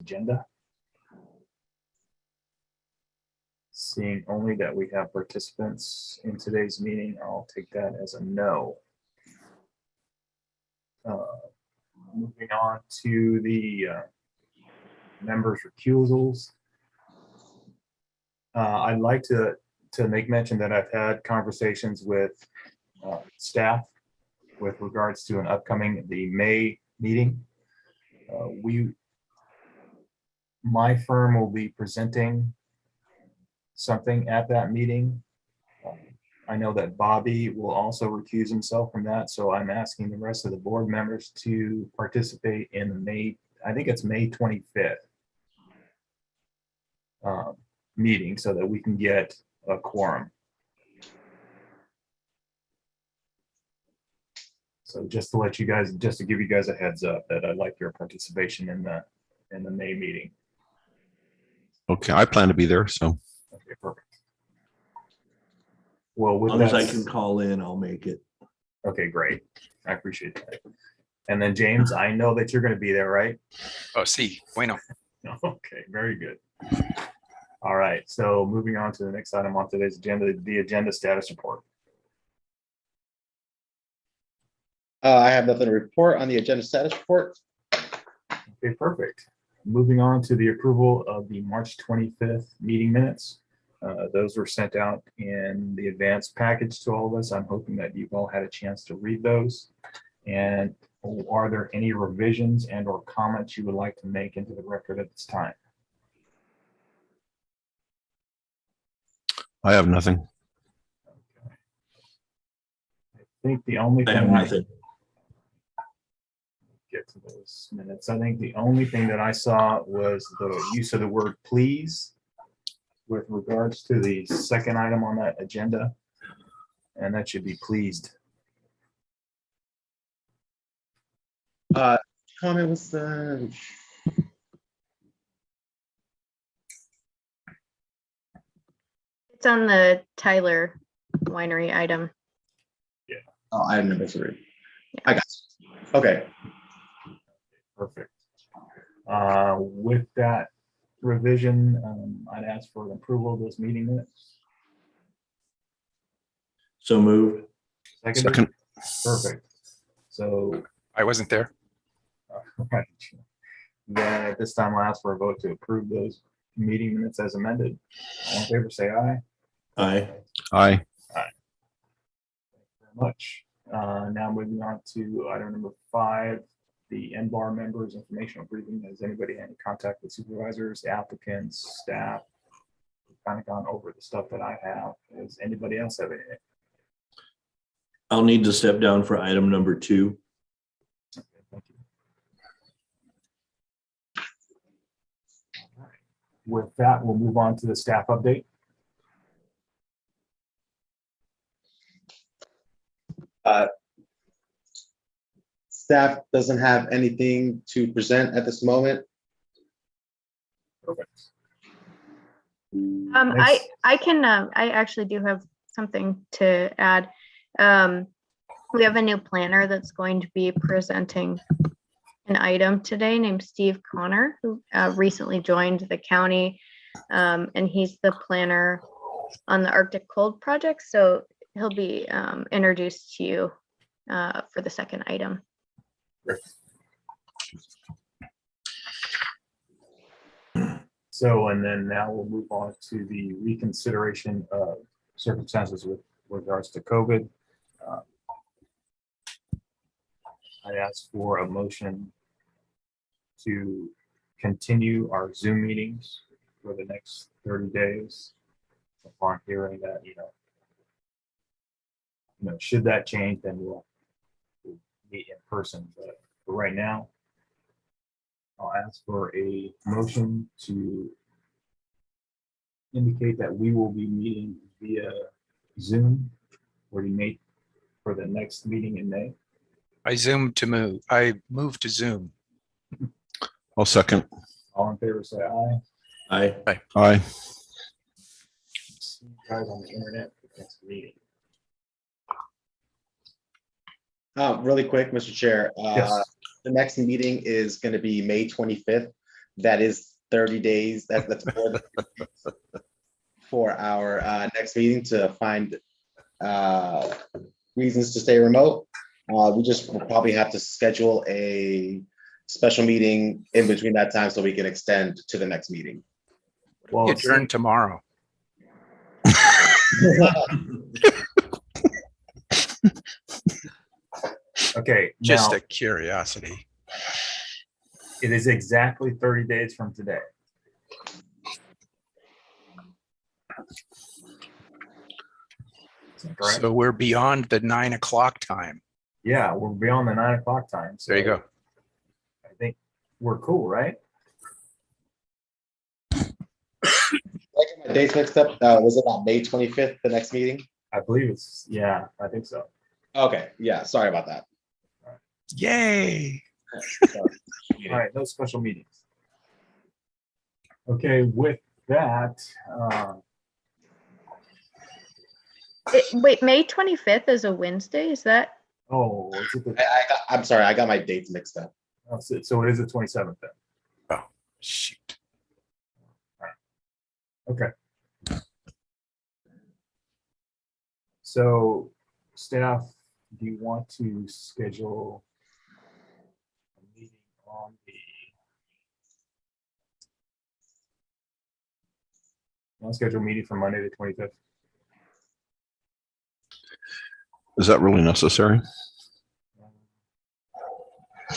agenda. Seeing only that we have participants in today's meeting, I'll take that as a no. Moving on to the members' recusals. I'd like to make mention that I've had conversations with staff with regards to an upcoming the May meeting. My firm will be presenting something at that meeting. I know that Bobby will also recuse himself from that, so I'm asking the rest of the board members to participate in the May, I think it's May 25th meeting, so that we can get a quorum. So just to let you guys, just to give you guys a heads up that I'd like your participation in the May meeting. Okay, I plan to be there, so. Okay, perfect. Well, As with long as I that, can call in, I'll make it. okay, great. I appreciate that. And then James, I know that you're going to be there, right? Oh, sí, bueno. Okay, very good. All right, so moving on to the next item on today's agenda, the agenda status report. I have nothing to report on the agenda status report. Okay, perfect. Moving on to the approval of the March 25th meeting minutes. Those were sent out in the advanced package to all of us. I'm hoping that you've all had a chance to read those. And are there any revisions and or comments you would like to make into the record at this time? I have nothing. I think the only I have thing nothing. get to those minutes. I think the only thing that I saw was the use of the word please with regards to the second item on that agenda. And that should be pleased. Comment was the It's on the Tyler Winery item. item number 3. I got you. Okay. Perfect. With that revision, I'd ask for an approval of those meeting minutes. So moved. Second. Perfect. So, I wasn't there. right. Then at this time, I'll ask for a vote to approve those meeting minutes as amended. All in favor, say aye. Aye. Aye. Very much. Now moving on to item number 5, the NBAR members informational briefing. Has anybody had any contact with supervisors, applicants, staff? We've kind of gone over the stuff that I have. Does anybody else have anything? I'll need to step down for item number 2. Okay, thank you. All right. With that, we'll move on to the staff update. Staff doesn't have anything to present at this moment. Perfect. I actually do have something to add. We have a new planner that's going to be presenting an item today named Steve Connor, who recently joined the county, and he's the planner on the Arctic Cold Project. So he'll be introduced to you for the second item. Great. So, and then now we'll move on to the reconsideration of circumstances with regards to COVID. I asked for a motion to continue our Zoom meetings for the next 30 days upon hearing that, should that change, then we'll meet in person. But for right now, I'll ask for a motion to indicate that we will be meeting via Zoom for the next meeting in May. I moved to Zoom. I'll second. All in favor, say aye. Aye. Aye. See you guys on the internet for the next meeting. Really quick, Mr. Chair. Yes. The next meeting is going to be May 25th. that is 30 days. That's for our next meeting to find reasons to stay remote. We just will probably have to schedule a special meeting in between that time so we can extend to the next meeting. Well, Adjourn tomorrow. okay, Just now a curiosity. it is exactly 30 days from today. Is that correct? So we're beyond the 9 o'clock time. Yeah, we're beyond the 9 o'clock time. So There you go. I think we're cool, right? I get my dates mixed up. Was it on May 25th, the next meeting? I believe it's, yeah, I think so. Okay, yeah, sorry about that. Yay. All right, no special meetings. Okay, with that, Wait, May 25th is a Wednesday, is that? oh, is it the, I'm sorry, I got my dates mixed up. oh, so it is the 27th then. Oh, shoot. Okay. So staff, do you want to schedule a meeting on the, want to schedule a meeting for Monday, the 25th? Is that really necessary?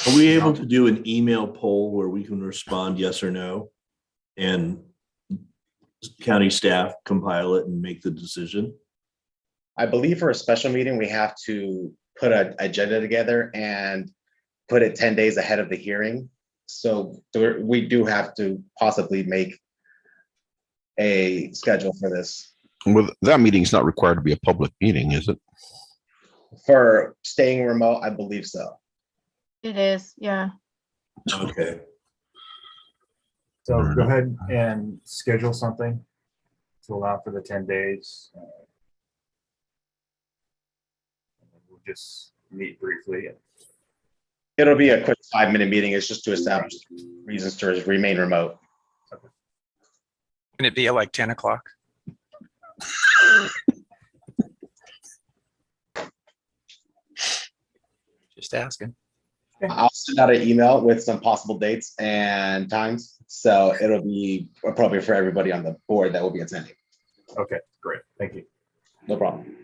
Are we able to do an email poll where we can respond yes or no? And county staff compile it and make the decision? I believe for a special meeting, we have to put an agenda together and put it 10 days ahead of the hearing. So we do have to possibly make a schedule for this. Well, that meeting's not required to be a public meeting, is it? For staying remote, I believe so. It is, yeah. Okay. So go ahead and schedule something to allow for the 10 days. And then we'll just meet briefly. It'll be a quick 5-minute meeting. It's just to establish reasons to remain remote. Can it be at like 10 o'clock? Just asking. I'll send out an email with some possible dates and times. So it'll be appropriate for everybody on the board that will be attending. Okay, great. Thank you. No problem.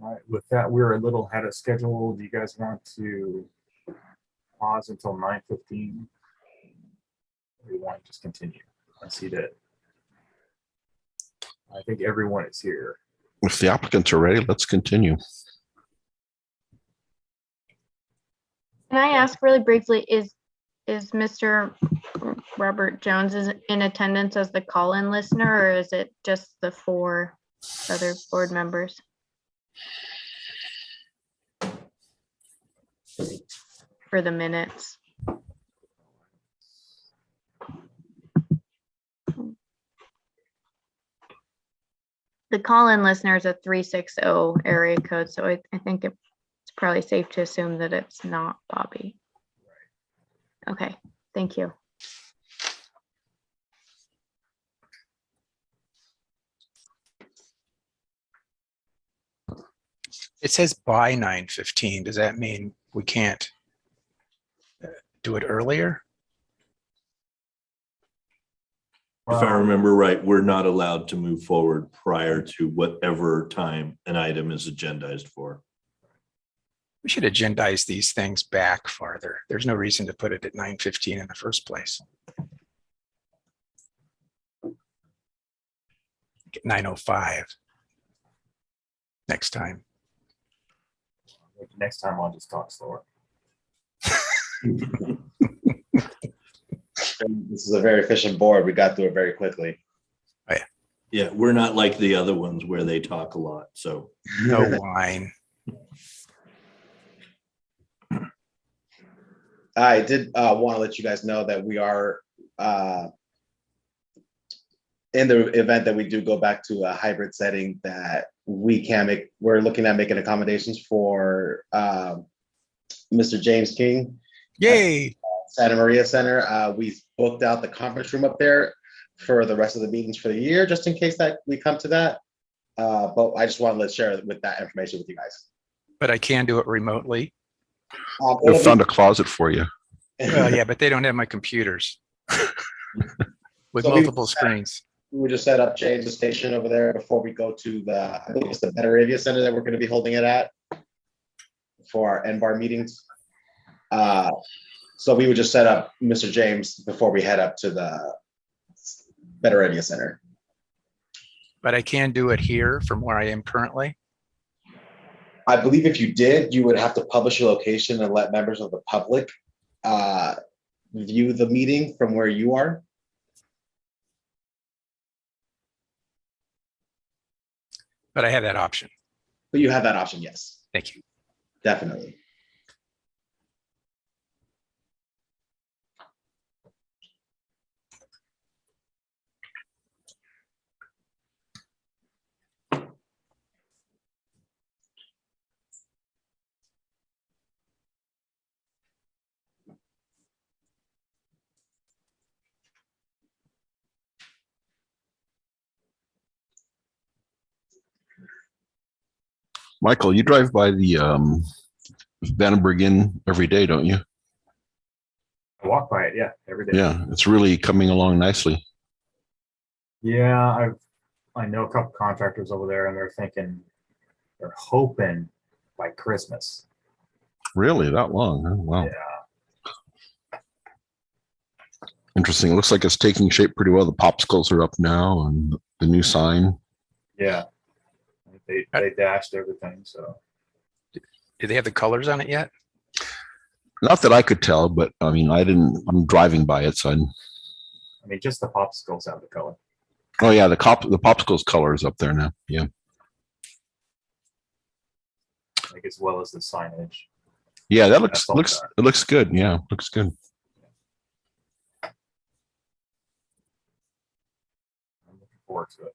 All right, with that, we're a little ahead of schedule. Do you guys want to pause until 9:15? Or you want to just continue? I see that. I think everyone is here. If the applicants are ready, let's continue. Can I ask really briefly, is Mr. Robert Jones in attendance as the call-in listener, or is it just the 4 other board members? For the minutes. The call-in listener is a 360 area code, so I think it's probably safe to assume that it's not Bobby. Okay, thank you. It says by 9:15. Does that mean we can't do it earlier? If I remember right, we're not allowed to move forward prior to whatever time an item is agendized for. We should agendize these things back farther. There's no reason to put it at 9:15 in the first place. 9:05 next time. Next time I'll just talk slower. This is a very efficient board. We got through it very quickly. Yeah, we're not like the other ones where they talk a lot, so. No wine. I did want to let you guys know that we are in the event that we do go back to a hybrid setting, that we're looking at making accommodations for Mr. James King. Yay. Santa Maria Center. We booked out the conference room up there for the rest of the meetings for the year, just in case that we come to that. But I just wanted to share with that information with you guys. But I can do it remotely. I found a closet for you. Well, yeah, but they don't have my computers with So multiple screens. We would just set up, change the station over there before we go to the, I think it's the Better Avia Center that we're going to be holding it at for our NBAR meetings. So we would just set up Mr. James before we head up to the Better Avia Center. But I can do it here from where I am currently. I believe if you did, you would have to publish your location and let members of the public view the meeting from where you are. But I have that option. But you have that option, yes, Thank you. definitely. Michael, you drive by the Vandenberg Inn every day, don't you? I walk by it, yeah, every day. Yeah, it's really coming along nicely. Yeah, I know a couple contractors over there, and they're hoping by Christmas. Really, that long? Huh? Wow. Yeah. Interesting. It looks like it's taking shape pretty well. The popsicles are up now, and the new sign. Yeah. They dashed everything, so. Do they have the colors on it yet? Not that I could tell, but I mean, I'm driving by it, so I mean, just the popsicles have the color. oh yeah, the popsicles color is up there now. Yeah. Like as well as the signage. Yeah, that That's all looks done. it looks good. Yeah, looks good. I'm looking forward to it.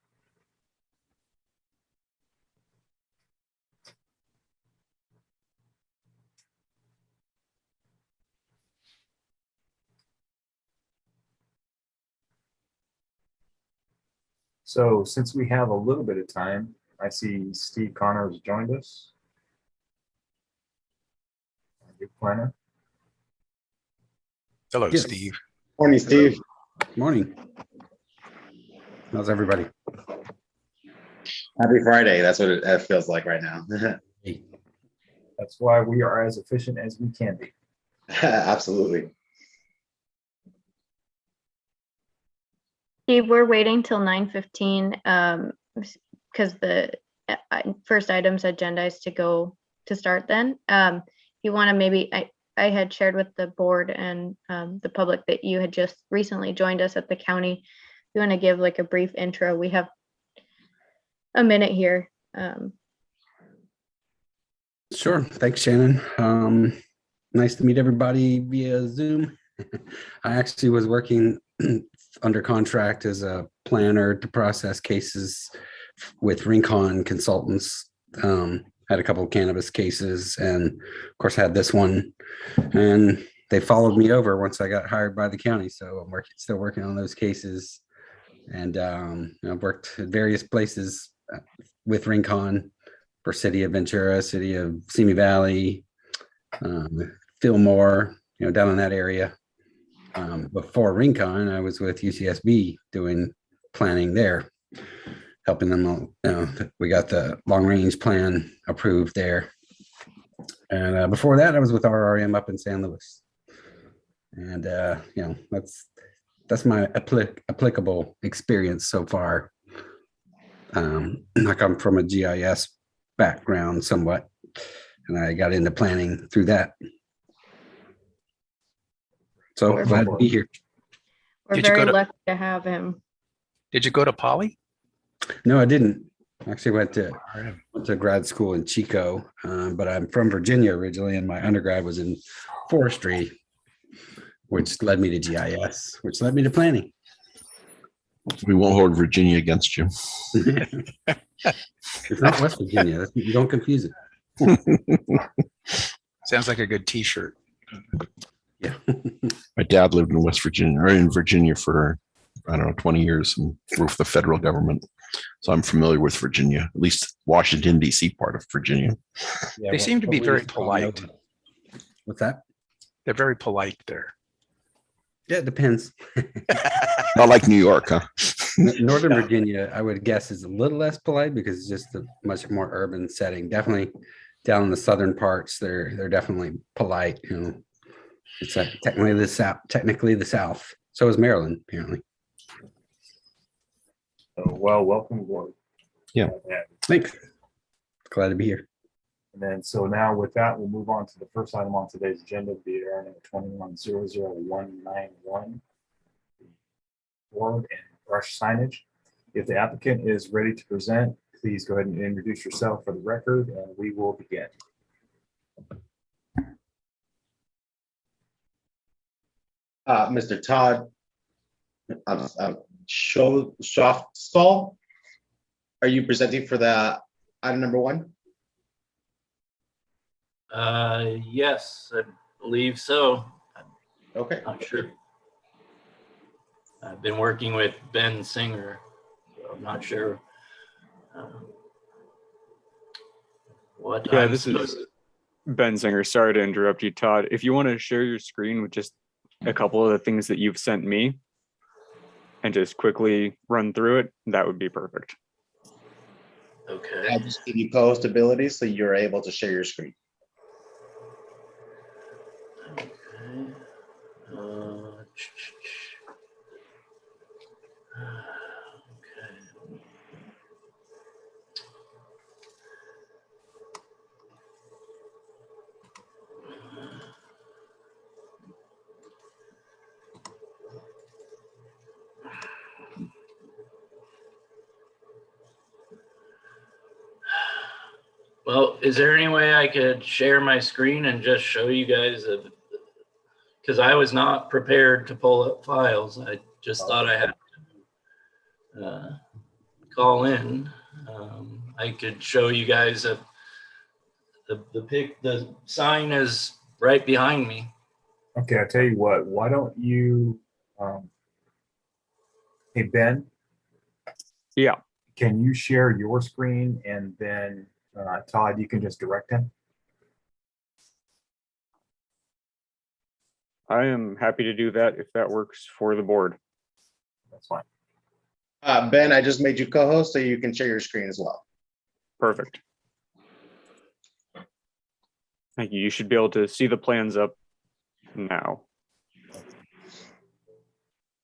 So since we have a little bit of time, I see Steve Connor has joined us. Our new planner. Hello, Yes. Steve. Morning, Steve. Morning. How's everybody? Happy Friday. That's what it feels like right now. That's why we are as efficient as we can be. Absolutely. Steve, we're waiting till 9:15 because the first item's agenda is to start then. If you want to maybe, I had shared with the board and the public that you had just recently joined us at the county. If you want to give like a brief intro, we have a minute here. Sure. Thanks, Shannon. Nice to meet everybody via Zoom. I actually was working under contract as a planner to process cases with Rincon Consultants. Had a couple of cannabis cases and of course had this one, and they followed me over once I got hired by the county. So I'm still working on those cases, and I've worked at various places with Rincon for City of Ventura, City of Simi Valley, Fillmore, down in that area. Before Rincon, I was with UCSB doing planning there, helping them. We got the long range plan approved there. And before that, I was with RRM up in San Luis. And, that's my applicable experience so far. I come from a GIS background somewhat, and I got into planning through that. So glad to be here. We're Did you go very to- lucky to have him. Did you go to Poly? No, I didn't. I actually went to grad school in Chico, but I'm from Virginia originally, and my undergrad was in forestry, which led me to GIS, which led me to planning. We won't hold Virginia against you. It's not West Virginia. You don't confuse it. Sounds like a good T-shirt. Yeah. My dad lived in West Virginia or in Virginia for, I don't know, 20 years and worked for the federal government. So I'm familiar with Virginia, at least Washington, D.C. part of Virginia. Yeah, They seem to be we very used to call Nova. polite. What's that? They're very polite there. Yeah, it depends. Not like New York, huh? Northern Virginia, I would guess, is a little less polite because it's just a much more urban setting. Definitely down in the southern parts, they're definitely polite. You know, it's technically the south. Technically the South. So is Maryland, apparently. Well, welcome aboard. Yeah. Thanks. Glad to be here. And then, so now with that, we'll move on to the first item on today's agenda, the number 2100191. Board and brush signage. If the applicant is ready to present, please go ahead and introduce yourself for the record, and we will begin. Mr. Todd Softstall, are you presenting for the item number 1? Yes, I believe so. Okay. Not sure. I've been working with Ben Singer, so I'm not sure what. Yeah, I'm this supposed is Ben Singer. Sorry to interrupt you, Todd. If you want to share your screen with just a couple of the things that you've sent me and just quickly run through it, that would be perfect. Okay. I'll just give you co-host ability so you're able to share your screen. Okay. Okay. Well, is there any way I could share my screen and just show you guys? Because I was not prepared to pull up files. I just thought I had to call in. I could show you guys the sign is right behind me. Okay, I'll tell you what, why don't you, hey, Ben, Yeah, can you share your screen, and then Todd, you can just direct him? I am happy to do that if that works for the board. That's fine. Ben, I just made you co-host so you can share your screen as well. Perfect. Thank you. You should be able to see the plans up now.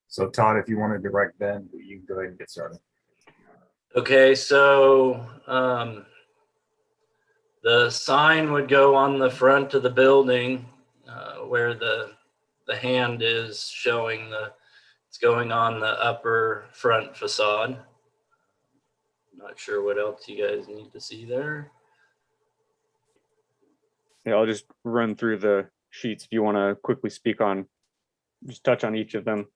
So Todd, if you want to direct Ben, you can go ahead and get started. Okay, so the sign would go on the front of the building where the hand is showing it's going on the upper front facade. Not sure what else you guys need to see there. Yeah, I'll just run through the sheets if you want to quickly speak on, just touch on each of them.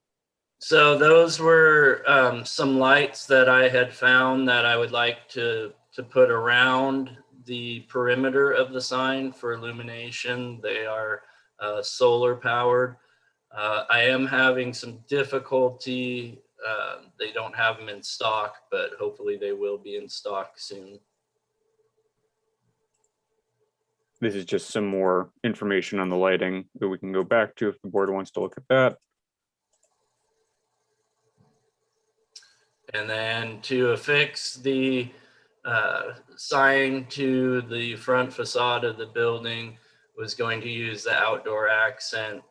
So those were some lights that I had found that I would like to put around the perimeter of the sign for illumination. They are solar powered. I am having some difficulty. They don't have them in stock, but hopefully they will be in stock soon. This is just some more information on the lighting that we can go back to if the board wants to look at that. And then to affix the sign to the front facade of the building was going to use the outdoor accent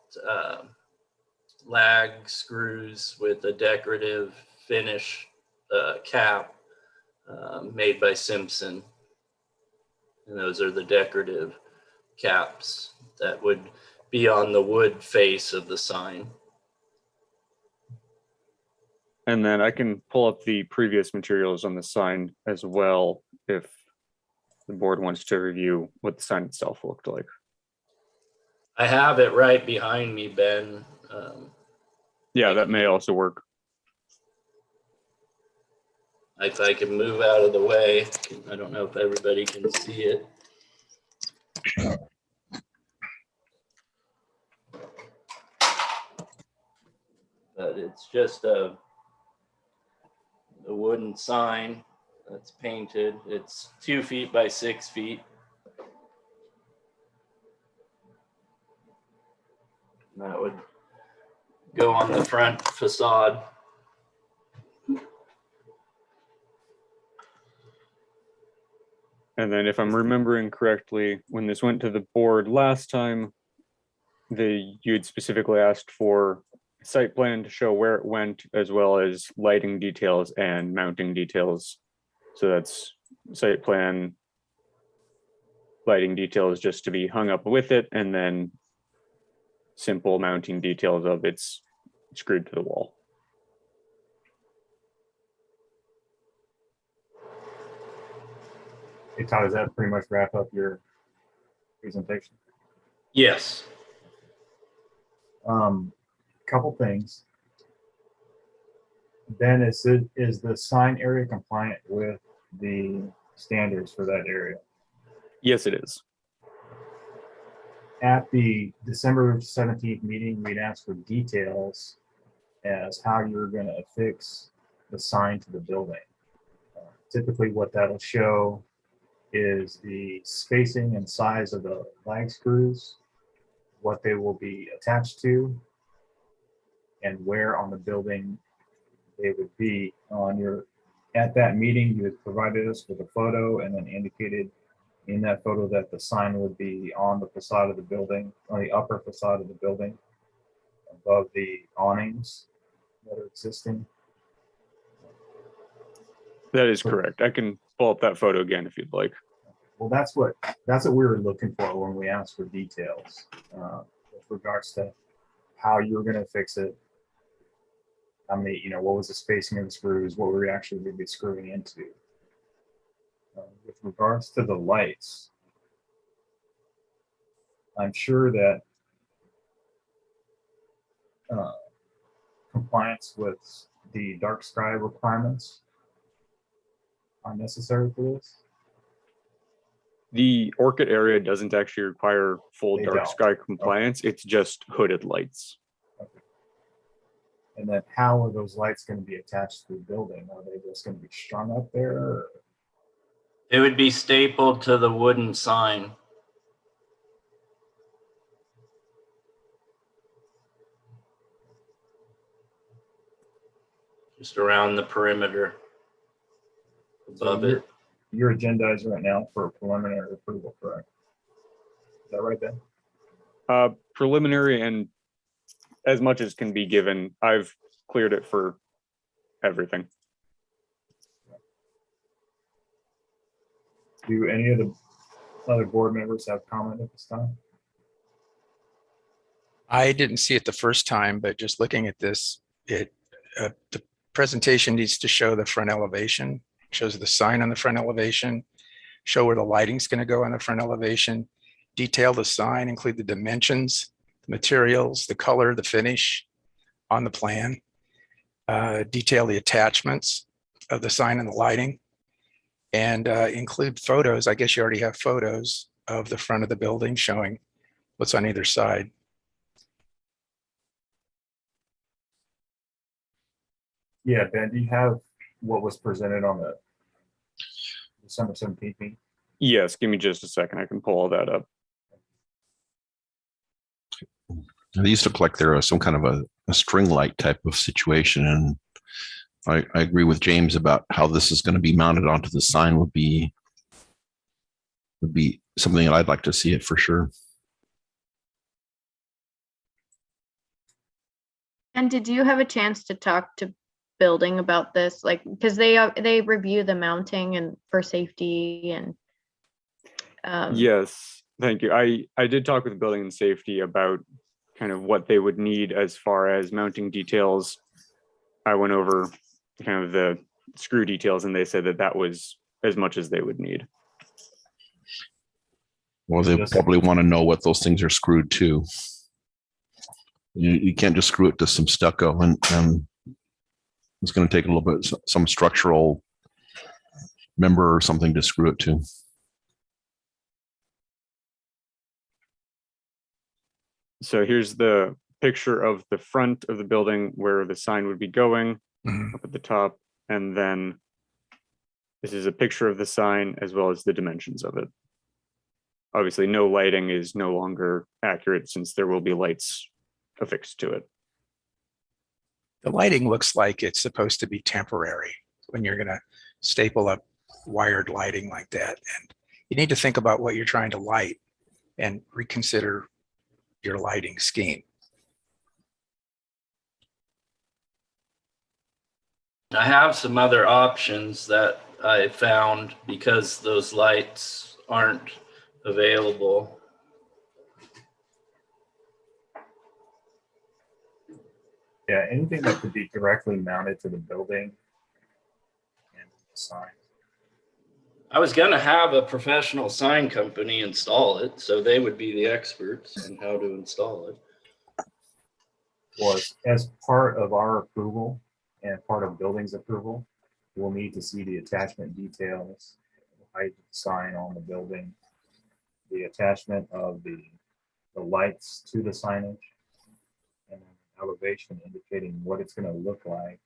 lag screws with a decorative finish cap made by Simpson. And those are the decorative caps that would be on the wood face of the sign. And then I can pull up the previous materials on the sign as well if the board wants to review what the sign itself looked like. I have it right behind me, Ben. Yeah, that may also work. If I can move out of the way, I don't know if everybody can see it. but it's just a wooden sign that's painted. It's 2 feet by 6 feet. And that would go on the front facade. And then if I'm remembering correctly, when this went to the board last time, you had specifically asked for a site plan to show where it went, as well as lighting details and mounting details. So that's site plan, lighting details just to be hung up with it, and then simple mounting details of it's screwed to the wall. Hey, Todd, does that pretty much wrap up your presentation? Yes. Couple things. Ben, is the sign area compliant with the standards for that area? Yes, it is. At the December 17th meeting, we'd asked for details as how you're going to affix the sign to the building. Typically what that'll show is the spacing and size of the lag screws, what they will be attached to, and where on the building they would be. At that meeting, you had provided us with a photo and then indicated in that photo that the sign would be on the facade of the building, on the upper facade of the building, above the awnings that are existing. That is correct. I can pull up that photo again if you'd like. Well, that's what we were looking for when we asked for details with regards to how you were going to fix it. How many, what was the spacing of the screws? What were we actually going to be screwing into? With regards to the lights, I'm sure that compliance with the dark sky requirements are necessary for this. The Orchid area doesn't actually require full They dark don't. sky compliance. Okay. It's just hooded lights. Okay. And then how are those lights going to be attached to the building? Are they just going to be strung up there? Or? It would be stapled to the wooden sign. Just around the perimeter above it. Your agenda is right now for preliminary approval, correct? Is that right, Ben? Preliminary and as much as can be given. I've cleared it for everything. Do any of the other board members have comment at this time? I didn't see it the first time, but just looking at this, the presentation needs to show the front elevation, shows the sign on the front elevation, show where the lighting's going to go on the front elevation, detail the sign, include the dimensions, the materials, the color, the finish on the plan, detail the attachments of the sign and the lighting, and include photos. I guess you already have photos of the front of the building showing what's on either side. Yeah, Ben, do you have what was presented on the December 17th meeting? Yes, give me just a second. I can pull all that up. These look like they're some kind of a string light type of situation. And I agree with James about how this is going to be mounted onto the sign would be something that I'd like to see it for sure. And did you have a chance to talk to building about this? Like, because they review the mounting and for safety and. Yes, thank you. I did talk with building and safety about kind of what they would need as far as mounting details. I went over kind of the screw details and they said that was as much as they would need. Well, they probably want to know what those things are screwed to. You can't just screw it to some stucco, and it's going to take a little bit, some structural member or something to screw it to. So here's the picture of the front of the building where the sign would be going Mhm. up at the top. And then this is a picture of the sign as well as the dimensions of it. Obviously, no lighting is no longer accurate since there will be lights affixed to it. The lighting looks like it's supposed to be temporary when you're going to staple up wired lighting like that. And you need to think about what you're trying to light and reconsider your lighting scheme. I have some other options that I found because those lights aren't available. Yeah, anything that could be directly mounted to the building and the sign. I was gonna have a professional sign company install it, so they would be the experts on how to install it. Was as part of our approval and part of building's approval, we'll need to see the attachment details, the height of the sign on the building, the attachment of the lights to the signage, and an elevation indicating what it's going to look like.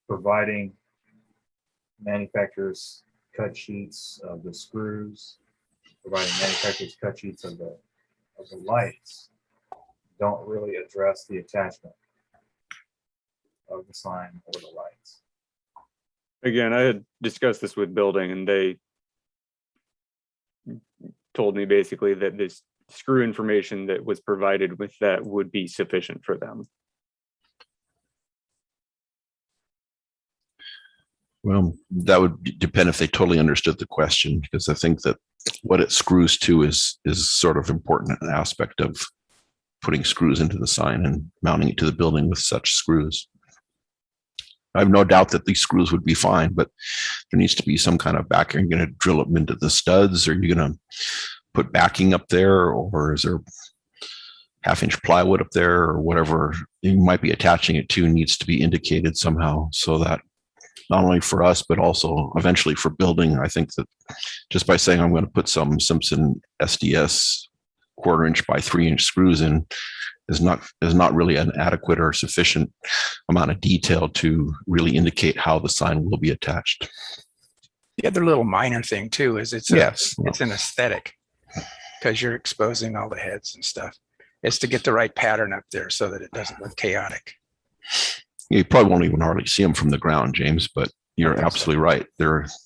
Providing manufacturers cut sheets of the screws, providing manufacturers cut sheets of the lights, don't really address the attachment of the sign or the lights. Again, I had discussed this with building and they told me basically that this screw information that was provided with that would be sufficient for them. Well, that would depend if they totally understood the question, because I think that what it screws to is sort of important an aspect of putting screws into the sign and mounting it to the building with such screws. I have no doubt that these screws would be fine, but there needs to be some kind of backing. Are you going to drill them into the studs? Are you going to put backing up there? Or is there half-inch plywood up there or whatever you might be attaching it to needs to be indicated somehow so that not only for us, but also eventually for building. I think that just by saying I'm going to put some Simpson SDS 1/4 inch by 3-inch screws in is not really an adequate or sufficient amount of detail to really indicate how the sign will be attached. The other little minor thing too is it's an aesthetic because you're exposing all the heads and stuff. It's to get the right pattern up there so that it doesn't look chaotic. You probably won't even hardly see them from the ground, James, but you're absolutely right.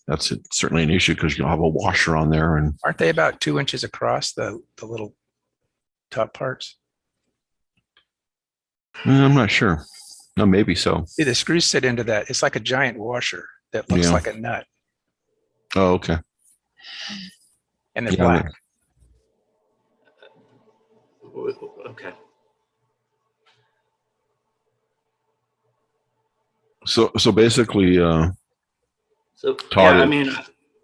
That's certainly an issue because you'll have a washer on there. And aren't they about 2 inches across the little top parts? I'm not sure. No, maybe so. See, the screws sit into that. It's like a giant washer that looks like a nut. Oh, okay. And they're black. Okay. So basically, So, Todd, yeah, I mean,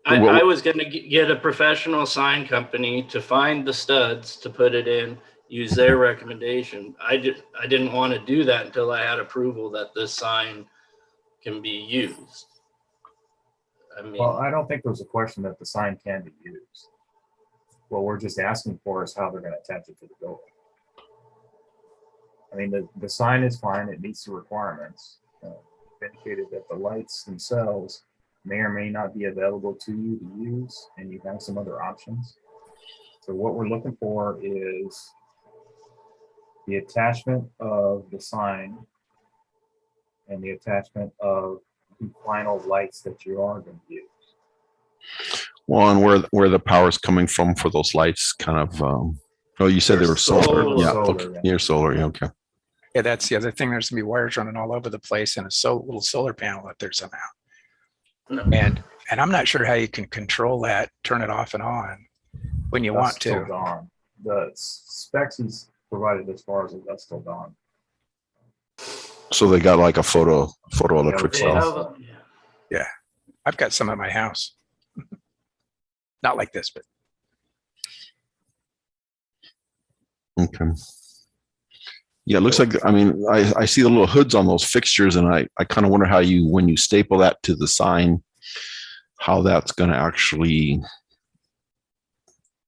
I was going to get a professional sign company to find the studs to put it in, use their recommendation. I didn't want to do that until I had approval that this sign can be used. I mean, Well, I don't think there's a question that the sign can be used. What we're just asking for is how they're going to attach it to the building. I mean, the sign is fine. It meets the requirements. Indicated that the lights themselves may or may not be available to you to use, and you have some other options. So what we're looking for is the attachment of the sign and the attachment of the final lights that you are going to use. Well, and where the power is coming from for those lights, kind of. Oh, you said they were solar. Yeah, solar, okay. yeah. Near solar. Yeah, okay. Yeah, that's the other thing. There's gonna be wires running all over the place and a little solar panel up there somehow. And I'm not sure how you can control that, turn it off and on when you want to. Still on. The specs he's provided as far as that's still on. So they got like a photoelectric cell. Yeah, I've got some at my house. Not like this, but. Okay. Yeah, it looks like, I mean, I see the little hoods on those fixtures and I kind of wonder how when you staple that to the sign, how that's going to actually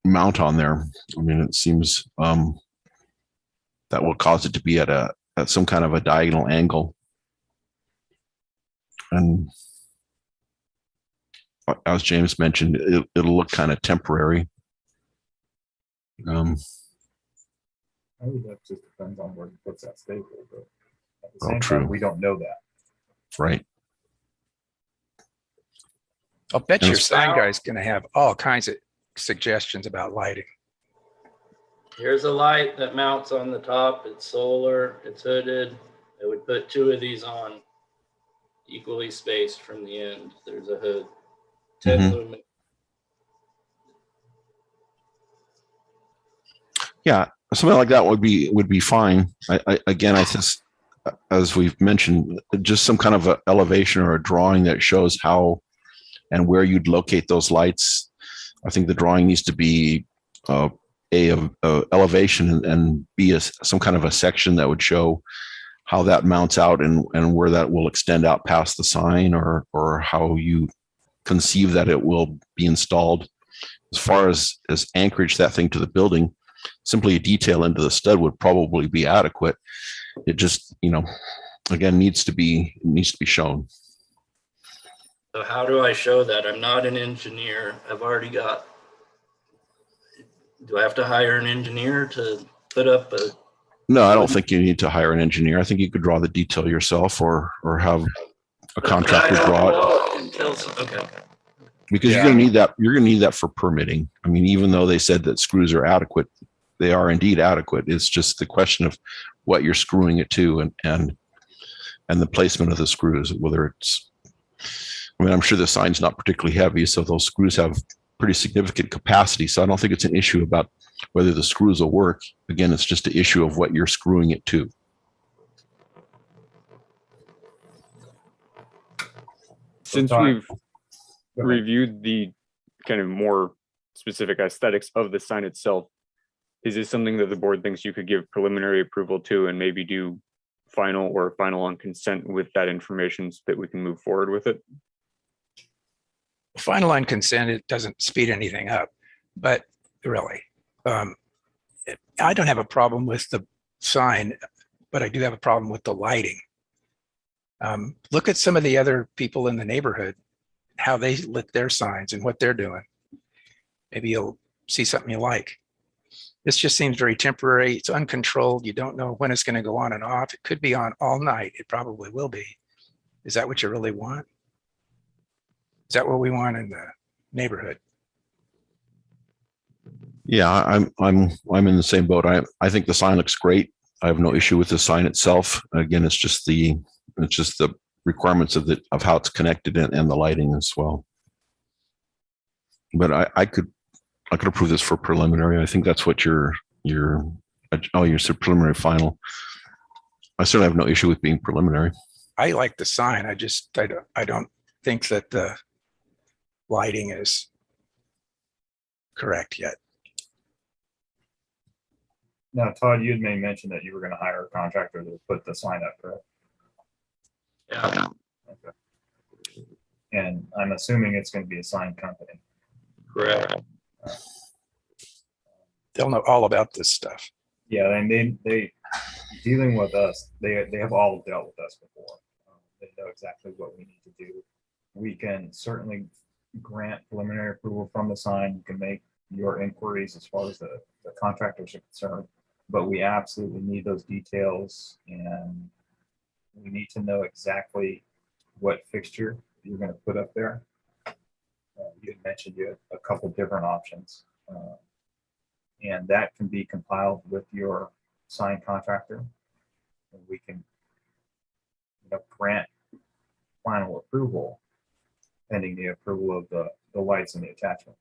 mount on there. I mean, it seems that will cause it to be at some kind of a diagonal angle. And as James mentioned, it'll look kind of temporary. I think that just depends on where he puts that staple, but at the same true. time, we don't know that. Right. I'll bet And your it's- sign guy's gonna have all kinds of suggestions about lighting. Here's a light that mounts on the top. It's solar, it's hooded. I would put 2 of these on, equally spaced from the end. There's a hood. 10 Mhm. lumen. Yeah, something like that would be fine. Again, I just, as we've mentioned, just some kind of a elevation or a drawing that shows how and where you'd locate those lights. I think the drawing needs to be a elevation and be some kind of a section that would show how that mounts out and where that will extend out past the sign, or how you conceive that it will be installed. As far as anchorage that thing to the building, simply a detail into the stud would probably be adequate. It just, again, needs to be shown. So how do I show that? I'm not an engineer. Do I have to hire an engineer to put up a? No, I don't think you need to hire an engineer. I think you could draw the detail yourself, or have a contractor draw it. Okay. Because you're going to need that. You're going to need that for permitting. I mean, even though they said that screws are adequate, they are indeed adequate. It's just the question of what you're screwing it to and the placement of the screws. Whether it's, I mean, I'm sure the sign's not particularly heavy, so those screws have pretty significant capacity. So I don't think it's an issue about whether the screws will work. Again, it's just an issue of what you're screwing it to. Since Todd, we've go ahead. reviewed the kind of more specific aesthetics of the sign itself, is this something that the board thinks you could give preliminary approval to and maybe do final on consent with that information so that we can move forward with it? Final on consent, it doesn't speed anything up, but really, I don't have a problem with the sign, but I do have a problem with the lighting. Look at some of the other people in the neighborhood, how they lit their signs and what they're doing. Maybe you'll see something you like. This just seems very temporary. It's uncontrolled. You don't know when it's going to go on and off. It could be on all night. It probably will be. Is that what you really want? Is that what we want in the neighborhood? Yeah, I'm in the same boat. I think the sign looks great. I have no issue with the sign itself. Again, it's just the requirements of how it's connected and the lighting as well. But I could approve this for preliminary. I think that's what your preliminary final. I certainly have no issue with being preliminary. I like the sign. I don't think that the lighting is correct yet. Now, Todd, you had made mention that you were going to hire a contractor to put the sign up, correct? Yeah. Okay. And I'm assuming it's going to be a sign company. Correct. They'll know all about this stuff. Yeah, and they dealing with us, they have all dealt with us before. They know exactly what we need to do. We can certainly grant preliminary approval from the sign. You can make your inquiries as far as the contractors are concerned, but we absolutely need those details, and we need to know exactly what fixture you're going to put up there. You had mentioned you had a couple different options, and that can be compiled with your sign contractor, and we can grant final approval pending the approval of the lights and the attachment.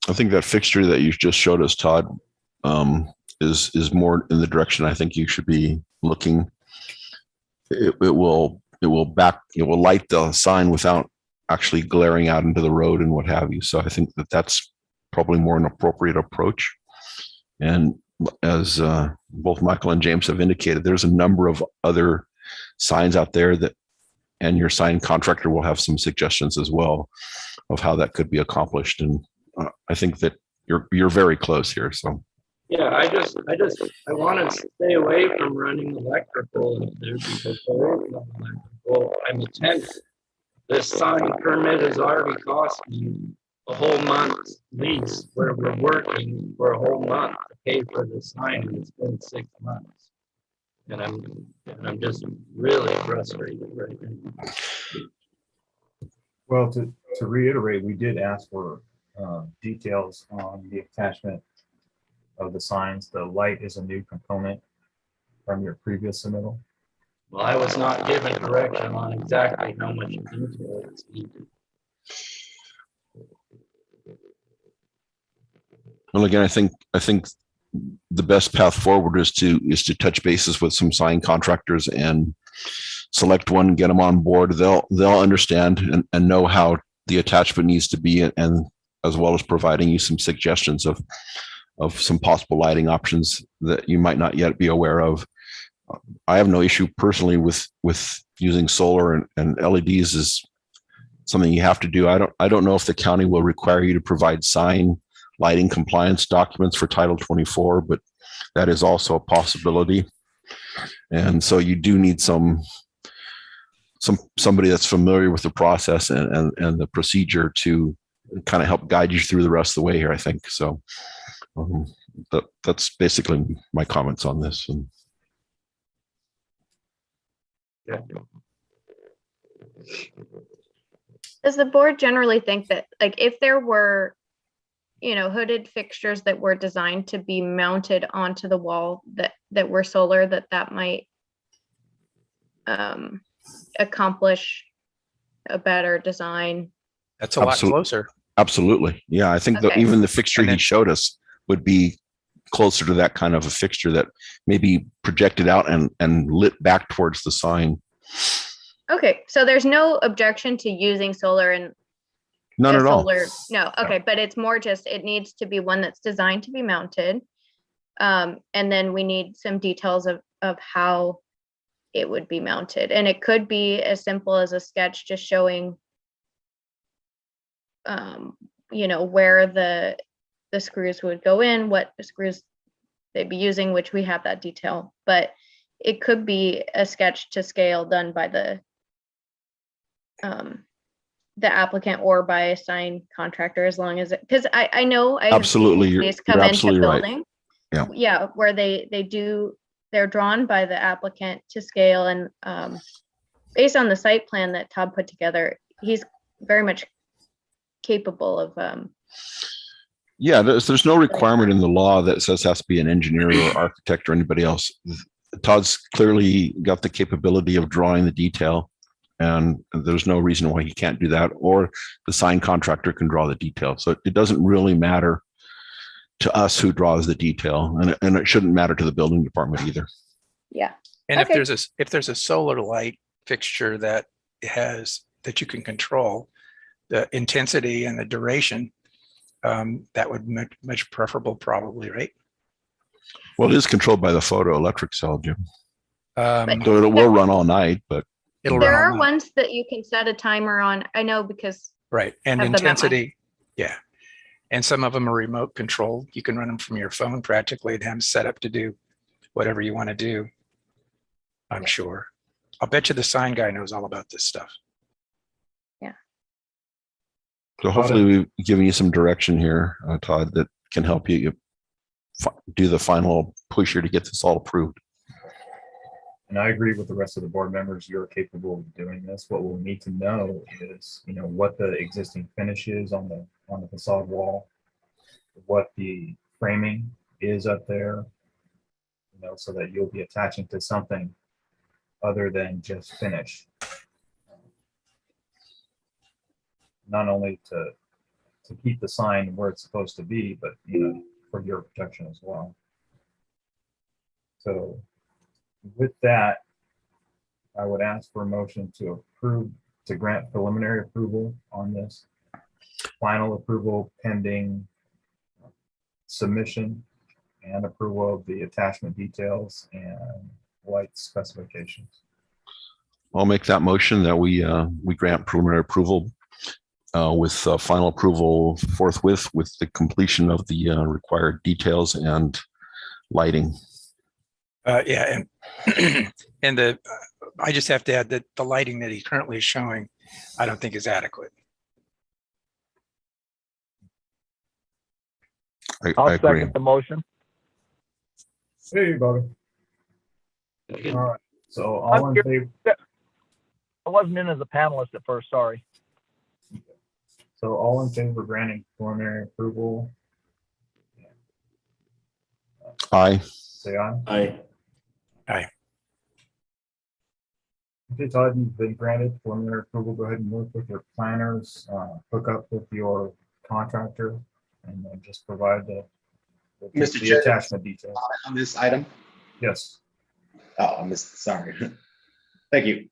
I think that fixture that you just showed us, Todd, is more in the direction I think you should be looking. It will light the sign without actually glaring out into the road and what have you. So I think that's probably more an appropriate approach. And as both Michael and James have indicated, there's a number of other signs out there that and your sign contractor will have some suggestions as well of how that could be accomplished. And I think that you're very close here. So Yeah, I want to stay away from running electrical if there because there is no electrical. I'm a tenant. This sign permit has already cost me a whole month's lease where we're working for a whole month to pay for the sign, and it's been 6 months. And I'm just really frustrated right now. Well, to reiterate, we did ask for details on the attachment of the signs. The light is a new component from your previous submittal. Well, I was not given direction on exactly how much detail is needed. well, again, I think the best path forward is to touch bases with some sign contractors and select one, get them on board. They'll understand and know how the attachment needs to be, and as well as providing you some suggestions of some possible lighting options that you might not yet be aware of. I have no issue personally with using solar and LEDs is something you have to do. I don't know if the county will require you to provide sign lighting compliance documents for Title 24, but that is also a possibility. And so you do need somebody that's familiar with the process and the procedure to kind of help guide you through the rest of the way here, I think. So that's basically my comments on this. And Does the board generally think that, like, if there were, hooded fixtures that were designed to be mounted onto the wall that were solar, that might accomplish a better design? That's a lot closer. Absolutely. Yeah, I think that Okay. even the fixture he showed us would be closer to that kind of a fixture that maybe projected out and lit back towards the sign. Okay, so there's no objection to using solar and None at all. No, okay, but it's more just, it needs to be one that's designed to be mounted. And then we need some details of how it would be mounted. And it could be as simple as a sketch just showing, where the screws would go in, what screws they'd be using, which we have that detail. But it could be a sketch to scale done by the applicant or by a sign contractor, as long as because I know I Absolutely, have seen you're these come into absolutely right. building. Yeah. Where they're drawn by the applicant to scale, and based on the site plan that Todd put together, he's very much capable of Yeah, there's no requirement in the law that says it has to be an engineer or architect or anybody else. Todd's clearly got the capability of drawing the detail, and there's no reason why he can't do that, or the sign contractor can draw the detail. So it doesn't really matter to us who draws the detail, and it shouldn't matter to the building department either. Yeah. And Okay. if there's a solar light fixture that you can control the intensity and the duration, that would be much preferable, probably, right? Well, it is controlled by the photoelectric cell, Jim. So it But- will run all night, but There are ones that you can set a timer on. I know because right, and have them at my- intensity, yeah. And some of them are remote controlled. You can run them from your phone practically and have them set up to do whatever you want to do. I'm sure. I'll bet you the sign guy knows all about this stuff. so hopefully we've given you some direction here, Todd, that can help you do the final push here to get this all approved. And I agree with the rest of the board members. You're capable of doing this. What we'll need to know is, what the existing finish is on the facade wall, what the framing is up there, so that you'll be attaching to something other than just finish. Not only to keep the sign where it's supposed to be, but for your protection as well. So with that, I would ask for a motion to grant preliminary approval on this. Final approval pending submission and approval of the attachment details and light specifications. I'll make that motion that we grant preliminary approval with final approval forthwith with the completion of the required details and lighting. Yeah, and and I just have to add that the lighting that he currently is showing, I don't think is adequate. I'll I agree. second the motion. Hey, Bobby. All right, so all in favor, I wasn't in as a panelist at first, sorry. so all in favor of granting preliminary approval, Aye. say aye. Aye. Okay, Todd, you've been granted preliminary approval. Go ahead and work with your planners, hook up with your contractor, and then just provide the Mr. the Chair, attachment details. on this item. Yes. Oh, I missed, sorry. Thank you.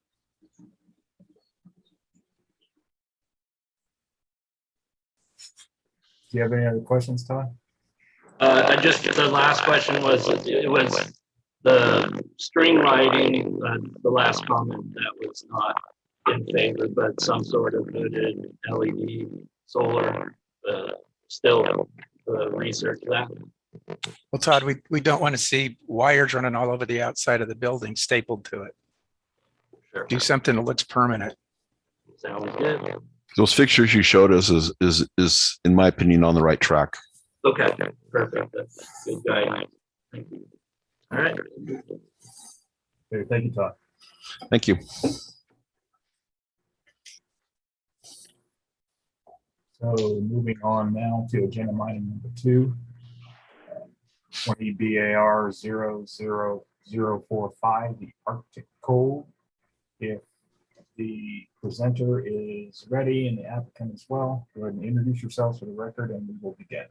Do you have any other questions, Todd? The last question was, it was the string lighting, the last comment that was not in favor, but some sort of hooded LED solar, still research that. Well, Todd, we don't want to see wires running all over the outside of the building stapled to it. Sure. Do something that looks permanent. Sounds good. Those fixtures you showed us is in my opinion on the right track. Okay, perfect. That's good guidance. Thank you. All right. Okay, thank you, Todd. Thank you. So moving on now to agenda item number 2, 20 BAR 00045, the Arctic Code. If the presenter is ready and the applicant as well, go ahead and introduce yourselves for the record and we will begin.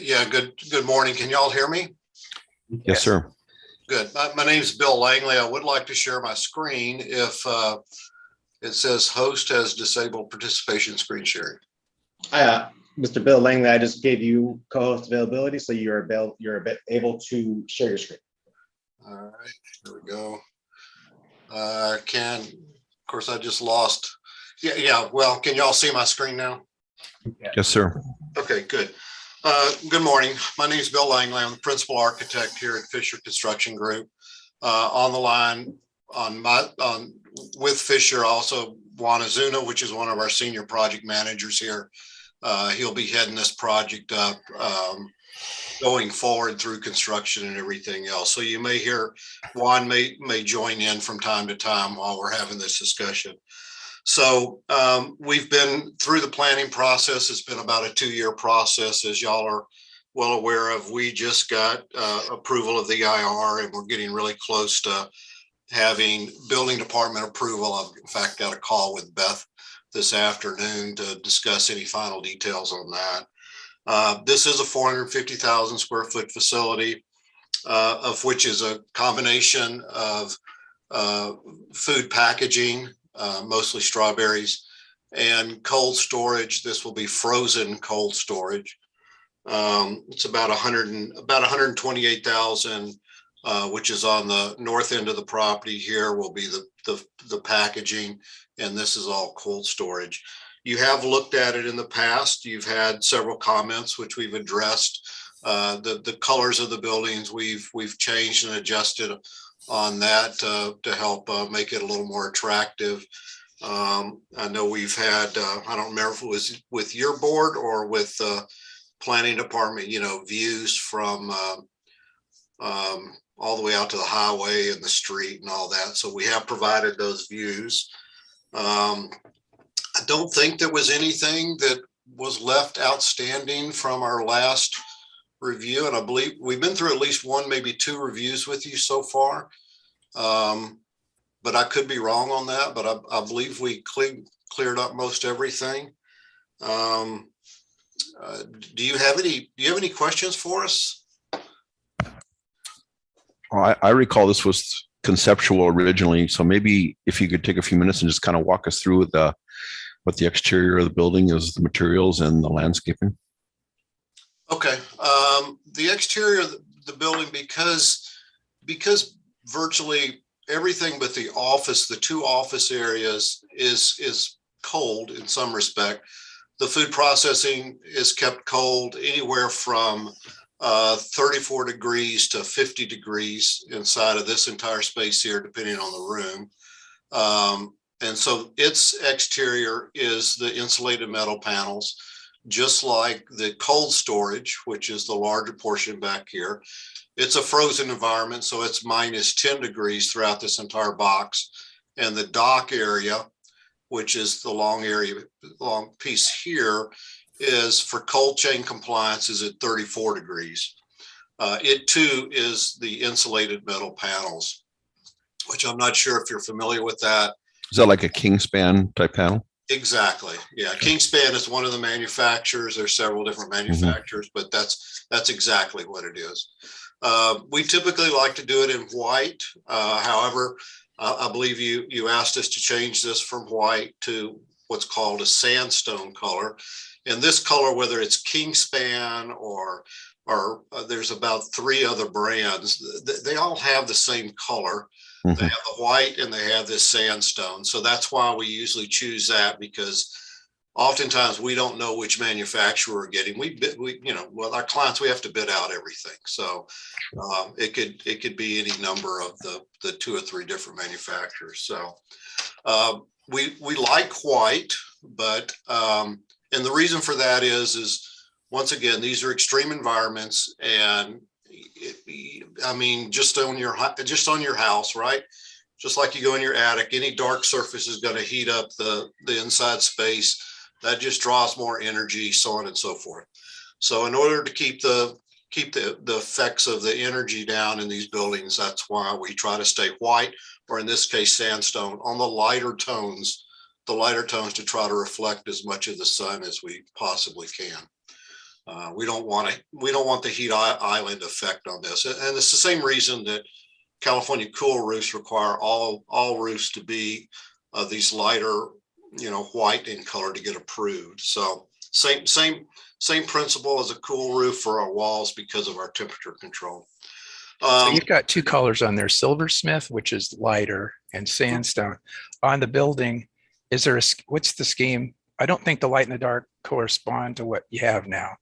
Yeah, good morning. Can y'all hear me? Yes, sir. Good. My name is Bill Langley. I would like to share my screen if it says host has disabled participation screen sharing. Mr. Bill Langley, I just gave you co-host availability, so you're able to share your screen. All right, here we go. Of course, I just lost. Yeah. Well, can y'all see my screen now? Yes, sir. Okay, good. Good morning. My name is Bill Langley. I'm the principal architect here at Fisher Construction Group. On the line with Fisher, also Juan Azuna, which is one of our senior project managers here. He'll be heading this project up going forward through construction and everything else. So you may hear Juan may join in from time to time while we're having this discussion. So we've been through the planning process. It's been about a 2-year process, as y'all are well aware of. We just got approval of the IR, and we're getting really close to having building department approval. I've in fact got a call with Beth this afternoon to discuss any final details on that. This is a 450,000 square foot facility, of which is a combination of food packaging, mostly strawberries, and cold storage. This will be frozen cold storage. It's about 128,000, which is on the north end of the property. Here will be the packaging, and this is all cold storage. You have looked at it in the past. You've had several comments, which we've addressed. The colors of the buildings we've changed and adjusted on that to help make it a little more attractive. I know we've had, I don't remember if it was with your board or with the planning department, views from all the way out to the highway and the street and all that. So we have provided those views. I don't think there was anything that was left outstanding from our last review. And I believe we've been through at least 1, maybe 2 reviews with you so far. But I could be wrong on that, but I believe we cleared up most everything. Do you have any questions for us? Well, I recall this was conceptual originally, so maybe if you could take a few minutes and just kind of walk us through what the exterior of the building is, the materials and the landscaping. Okay. The exterior of the building, because virtually everything but the office, the two office areas is cold in some respect. The food processing is kept cold anywhere from 34 degrees to 50 degrees inside of this entire space here, depending on the room. And so its exterior is the insulated metal panels, just like the cold storage, which is the larger portion back here. It's a frozen environment, so it's minus 10 degrees throughout this entire box. And the dock area, which is the long piece here, is for cold chain compliance is at 34 degrees. It too is the insulated metal panels, which I'm not sure if you're familiar with that. Is that like a Kingspan type panel? Exactly. Yeah. Kingspan is one of the manufacturers. There's several different manufacturers, but that's exactly what it is. We typically like to do it in white. However, I believe you asked us to change this from white to what's called a sandstone color. And this color, whether it's Kingspan or there's about 3 other brands, they all have the same color. They have the white and they have this sandstone. So that's why we usually choose that, because oftentimes we don't know which manufacturer we're getting. With our clients, we have to bid out everything. So it could be any number of the 2 or 3 different manufacturers. So we like white, but and the reason for that is once again, these are extreme environments, and I mean, just on your house, right? Just like you go in your attic, any dark surface is going to heat up the inside space. That just draws more energy, so on and so forth. So in order to keep the effects of the energy down in these buildings, that's why we try to stay white, or in this case, sandstone, on the lighter tones to try to reflect as much of the sun as we possibly can. We don't want the heat island effect on this. And it's the same reason that California cool roofs require all roofs to be these lighter, white in color to get approved. So same principle as a cool roof for our walls because of our temperature control. So you've got 2 colors on there, silversmith, which is lighter, and sandstone. On the building, what's the scheme? I don't think the light and the dark correspond to what you have now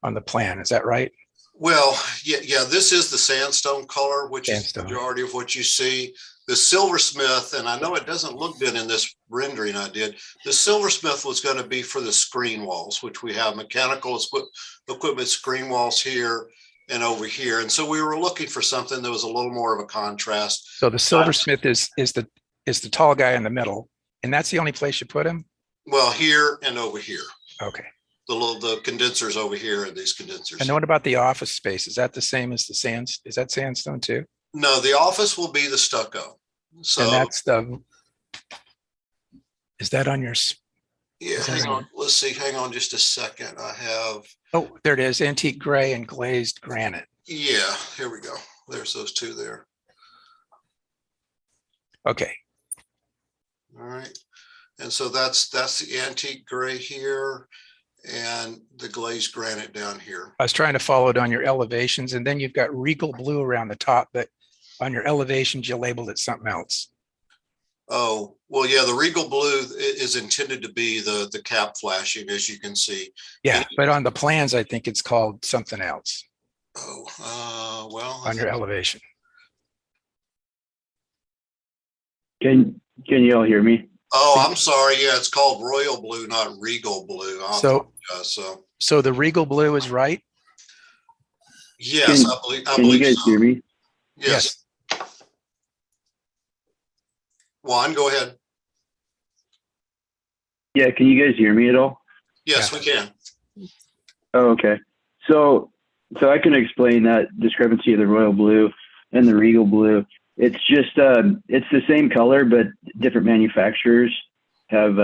on the plan. Is that right? Well, yeah, this is the sandstone color, which is the majority of what you see. The silversmith, and I know it doesn't look good in this rendering I did, the silversmith was going to be for the screen walls, which we have mechanical equipment screen walls here and over here. And so we were looking for something that was a little more of a contrast. So the silversmith is the tall guy in the middle, and that's the only place you put him? Well, here and over here. Okay. The condensers over here and these condensers. And what about the office space? Is that the same as is that sandstone too? No, the office will be the stucco. So and that's is that on your? Yeah, hang on. Let's see. Hang on just a second. I have. Oh, there it is. Antique gray and glazed granite. Yeah, here we go. There's those 2 there. Okay. All right. And so that's the antique gray here and the glazed granite down here. I was trying to follow it on your elevations, and then you've got regal blue around the top, but on your elevations, you labeled it something else. Oh, well, yeah, the regal blue is intended to be the cap flashing, as you can see. Yeah, but on the plans, I think it's called something else. Oh, well. On your elevation. Can you all hear me? Oh, I'm sorry. Yeah, it's called royal blue, not regal blue. So the regal blue is right? Yes, I believe. Can you guys hear me? Yes. Juan, go ahead. Yeah, can you guys hear me at all? Yes, we can. Oh, okay. So I can explain that discrepancy of the royal blue and the regal blue. It's just it's the same color, but different manufacturers have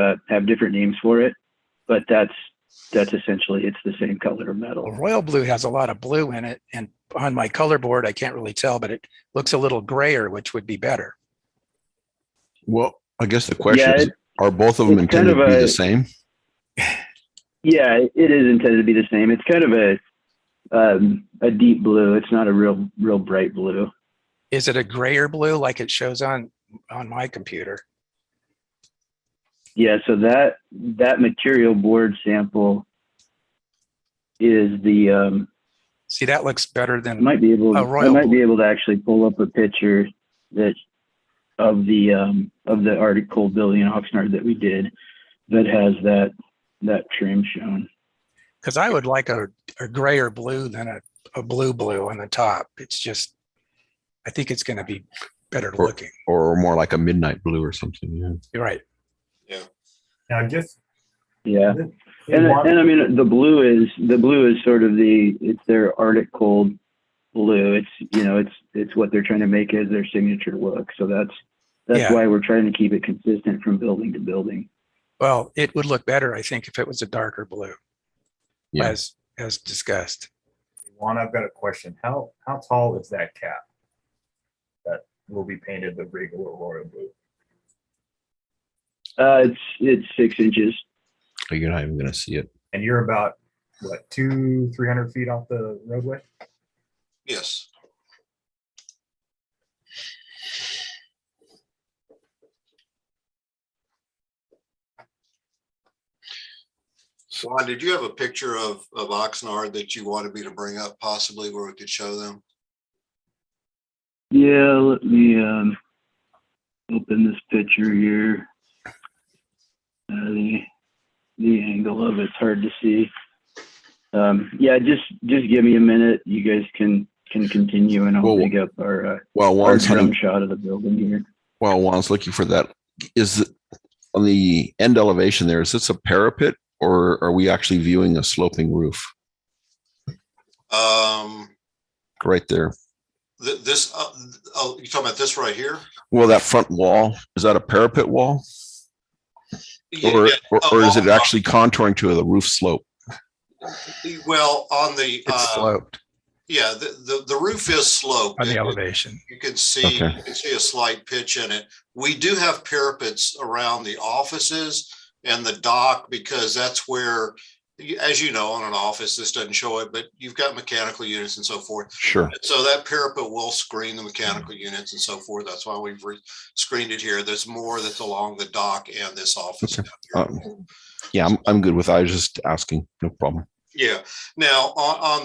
different names for it. But that's essentially, it's the same color of metal. Well, royal blue has a lot of blue in it, and on my color board, I can't really tell, but it looks a little grayer, which would be better. Well, I guess the question is, are both of them intended to be the same? Yeah, it is intended to be the same. It's kind of a deep blue. It's not a real bright blue. Is it a gray or blue like it shows on my computer? Yeah, so that material board sample is the See, that looks better I than might be able a royal blue. to actually pull up a picture that of the Arctic Cold building in Oxnard that we did that has that trim shown. Because I would like a gray or blue than a blue on the top. It's just, I think it's going to be better looking. Or more like a midnight blue or something. Yeah. You're right. Now, just Yeah. And I mean, the blue is sort of it's their Arctic Cold blue. It's, it's what they're trying to make as their signature look. So that's why we're trying to keep it consistent from building to building. Well, it would look better, I think, if it was a darker blue, as discussed. Juan, I've got a question. How tall is that cap that will be painted the regal or royal blue? It's 6 inches. Oh, you're not even going to see it. And you're about what, 200-300 feet off the roadway? Yes. Juan, did you have a picture of Oxnard that you wanted me to bring up possibly where we could show them? Yeah, let me open this picture here. The angle of it's hard to see. Yeah, just give me a minute. You guys can continue, and I'll dig up our drum shot of the building here. While Juan's looking for that, is it on the end elevation there? Is this a parapet, or are we actually viewing a sloping roof? Right there. This you talking about this right here? Well, that front wall, is that a parapet wall? Or is it actually contouring to the roof slope? Well, on the it's sloped. Yeah, the roof is sloped on the elevation. You can see a slight pitch in it. We do have parapets around the offices and the dock because that's where, as you know, on an office, this doesn't show it, but you've got mechanical units and so forth. Sure. And so that parapet will screen the mechanical units and so forth. That's why we've screened it here. There's more that's along the dock and this office. Okay. Yeah, I'm good with that. I was just asking. No problem. Yeah. Now on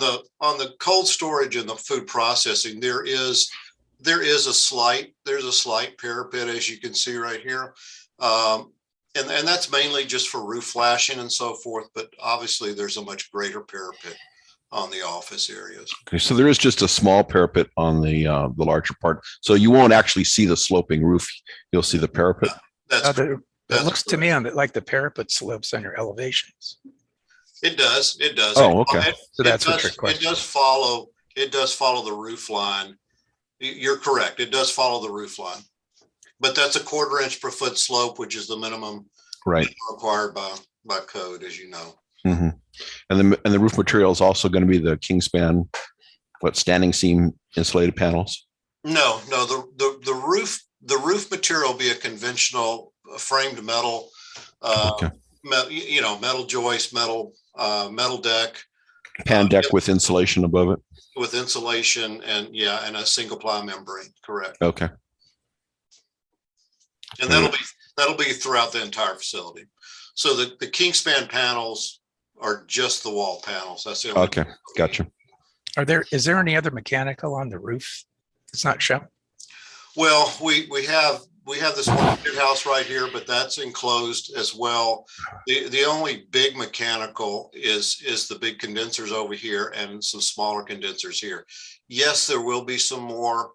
the cold storage and the food processing, there is a slight parapet, as you can see right here. And that's mainly just for roof flashing and so forth, but obviously there's a much greater parapet on the office areas. Okay, so there is just a small parapet on the larger part. So you won't actually see the sloping roof. You'll see the parapet. It looks to me like the parapet slopes on your elevations. It does. Oh, okay. So that's a trick question. It does follow the roof line. You're correct. It does follow the roof line. But that's a 1/4 inch per foot slope, which is the minimum required by code, as you know. Mm-hmm. And the roof material is also going to be the Kingspan, standing seam insulated panels? No. The roof material will be a conventional framed metal, metal joist, metal deck, pan deck with insulation above it. With insulation and a single ply membrane. Correct. Okay. And that'll be throughout the entire facility. So the Kingspan panels are just the wall panels. That's the only. Okay, gotcha. Is there any other mechanical on the roof? It's not shown. Well, we have this one house right here, but that's enclosed as well. The only big mechanical is the big condensers over here and some smaller condensers here. Yes, there will be some more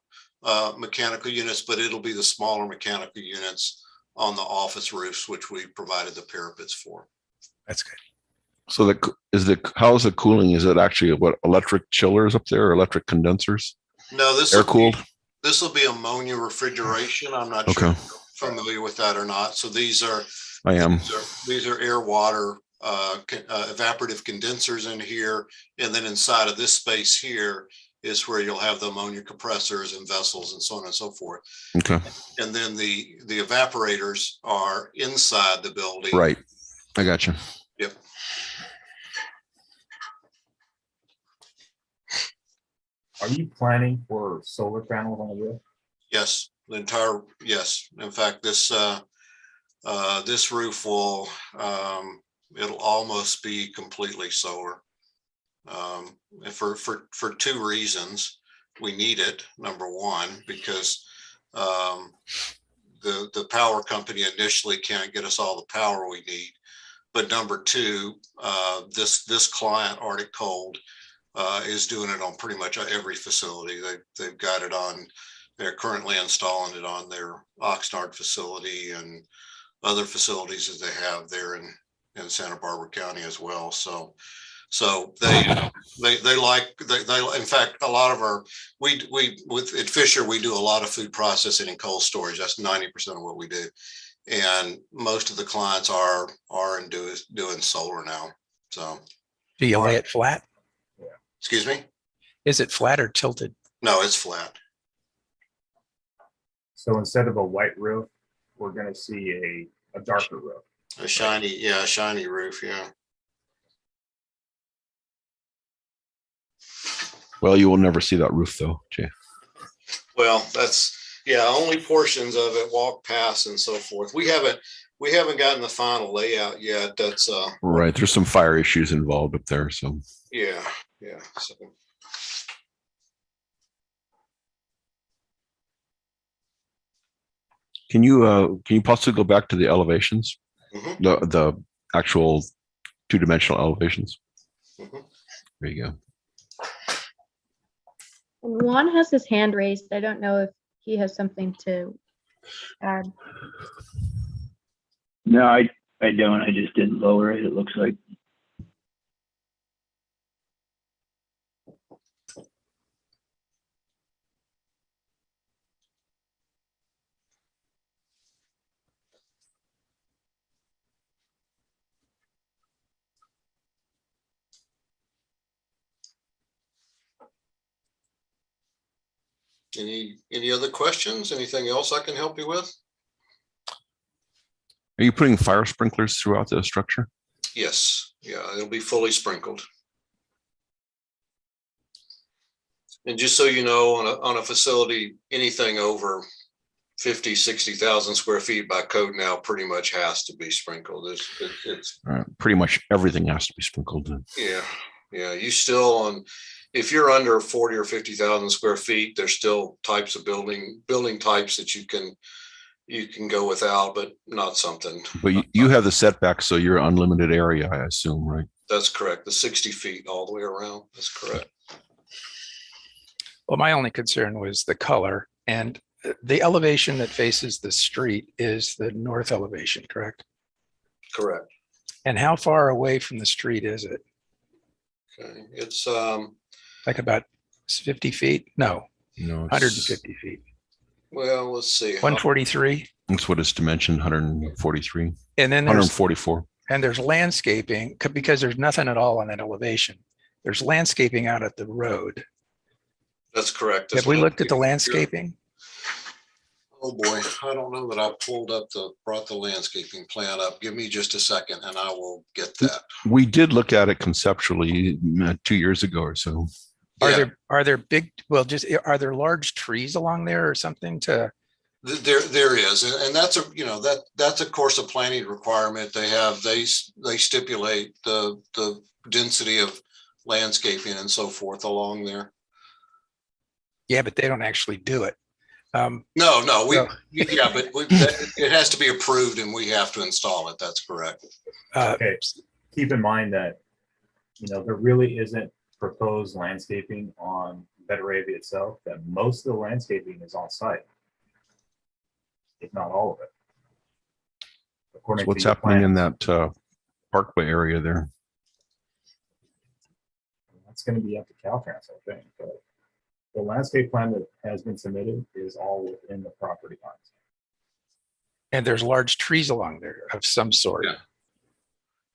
mechanical units, but it'll be the smaller mechanical units on the office roofs, which we provided the parapets for. That's good. So how is the cooling? Is it actually electric chillers up there or electric condensers? No, this air cooled. This will be ammonia refrigeration. I'm not sure if you're familiar with that or not. So these are air water evaporative condensers in here, and then inside of this space here is where you'll have the ammonia compressors and vessels and so on and so forth. Okay. And then the evaporators are inside the building. Right. I got you. Yep. Are you planning for solar panels on the roof? Yes, yes. In fact, this roof will, it'll almost be completely solar. And for two reasons. We need it, number one, because the power company initially can't get us all the power we need. But number two, this client, Arctic Cold, is doing it on pretty much every facility. They've got it on, they're currently installing it on their Oxnard facility and other facilities that they have there in Santa Barbara County as well. So they in fact, a lot of our, at Fisher, we do a lot of food processing and cold storage. That's 90% of what we do. And most of the clients are doing solar now. So. Do you lay it flat? Excuse me? Is it flat or tilted? No, it's flat. So instead of a white roof, we're going to see a darker roof. A shiny roof. Yeah. Well, you will never see that roof though, Jay. Well, that's, only portions of it, walk past and so forth. We haven't gotten the final layout yet. That's right. There's some fire issues involved up there. So yeah. So. Can you possibly go back to the elevations, the actual two-dimensional elevations? There you go. Juan has his hand raised. I don't know if he has something to add. No, I don't. I just didn't lower it, it looks like. Any other questions? Anything else I can help you with? Are you putting fire sprinklers throughout the structure? Yes. Yeah, it'll be fully sprinkled. And just so you know, on a facility, anything over 50, 60,000 square feet by code now pretty much has to be sprinkled. It's pretty much everything has to be sprinkled. Yeah. You still if you're under 40 or 50,000 square feet, there's still types of building types that you can go without, but not something. But you have the setback, so you're unlimited area, I assume, right? That's correct. The 60 feet all the way around. That's correct. Well, my only concern was the color, and the elevation that faces the street is the north elevation, correct? Correct. And how far away from the street is it? Okay. It's like about 50 feet? No, 150 feet. Well, let's see. 143. That's what it's dimensioned, 143. And then 144. And there's landscaping because there's nothing at all on that elevation. There's landscaping out at the road. That's correct. Have we looked at the landscaping? Oh boy, I don't know that I brought the landscaping plan up. Give me just a second and I will get that. We did look at it conceptually 2 years ago or so. Are there big, are there large trees along there or something to? There is, and that's that's of course a planning requirement. They stipulate the density of landscaping and so forth along there. Yeah, but they don't actually do it. No, but it has to be approved and we have to install it. That's correct. Okay. Keep in mind that there really isn't proposed landscaping on Betaravia itself. That most of the landscaping is on site, if not all of it. So what's happening in that Parkway area there? That's going to be up to Caltrans, I think. But the landscape plan that has been submitted is all within the property lines. And there's large trees along there of some sort.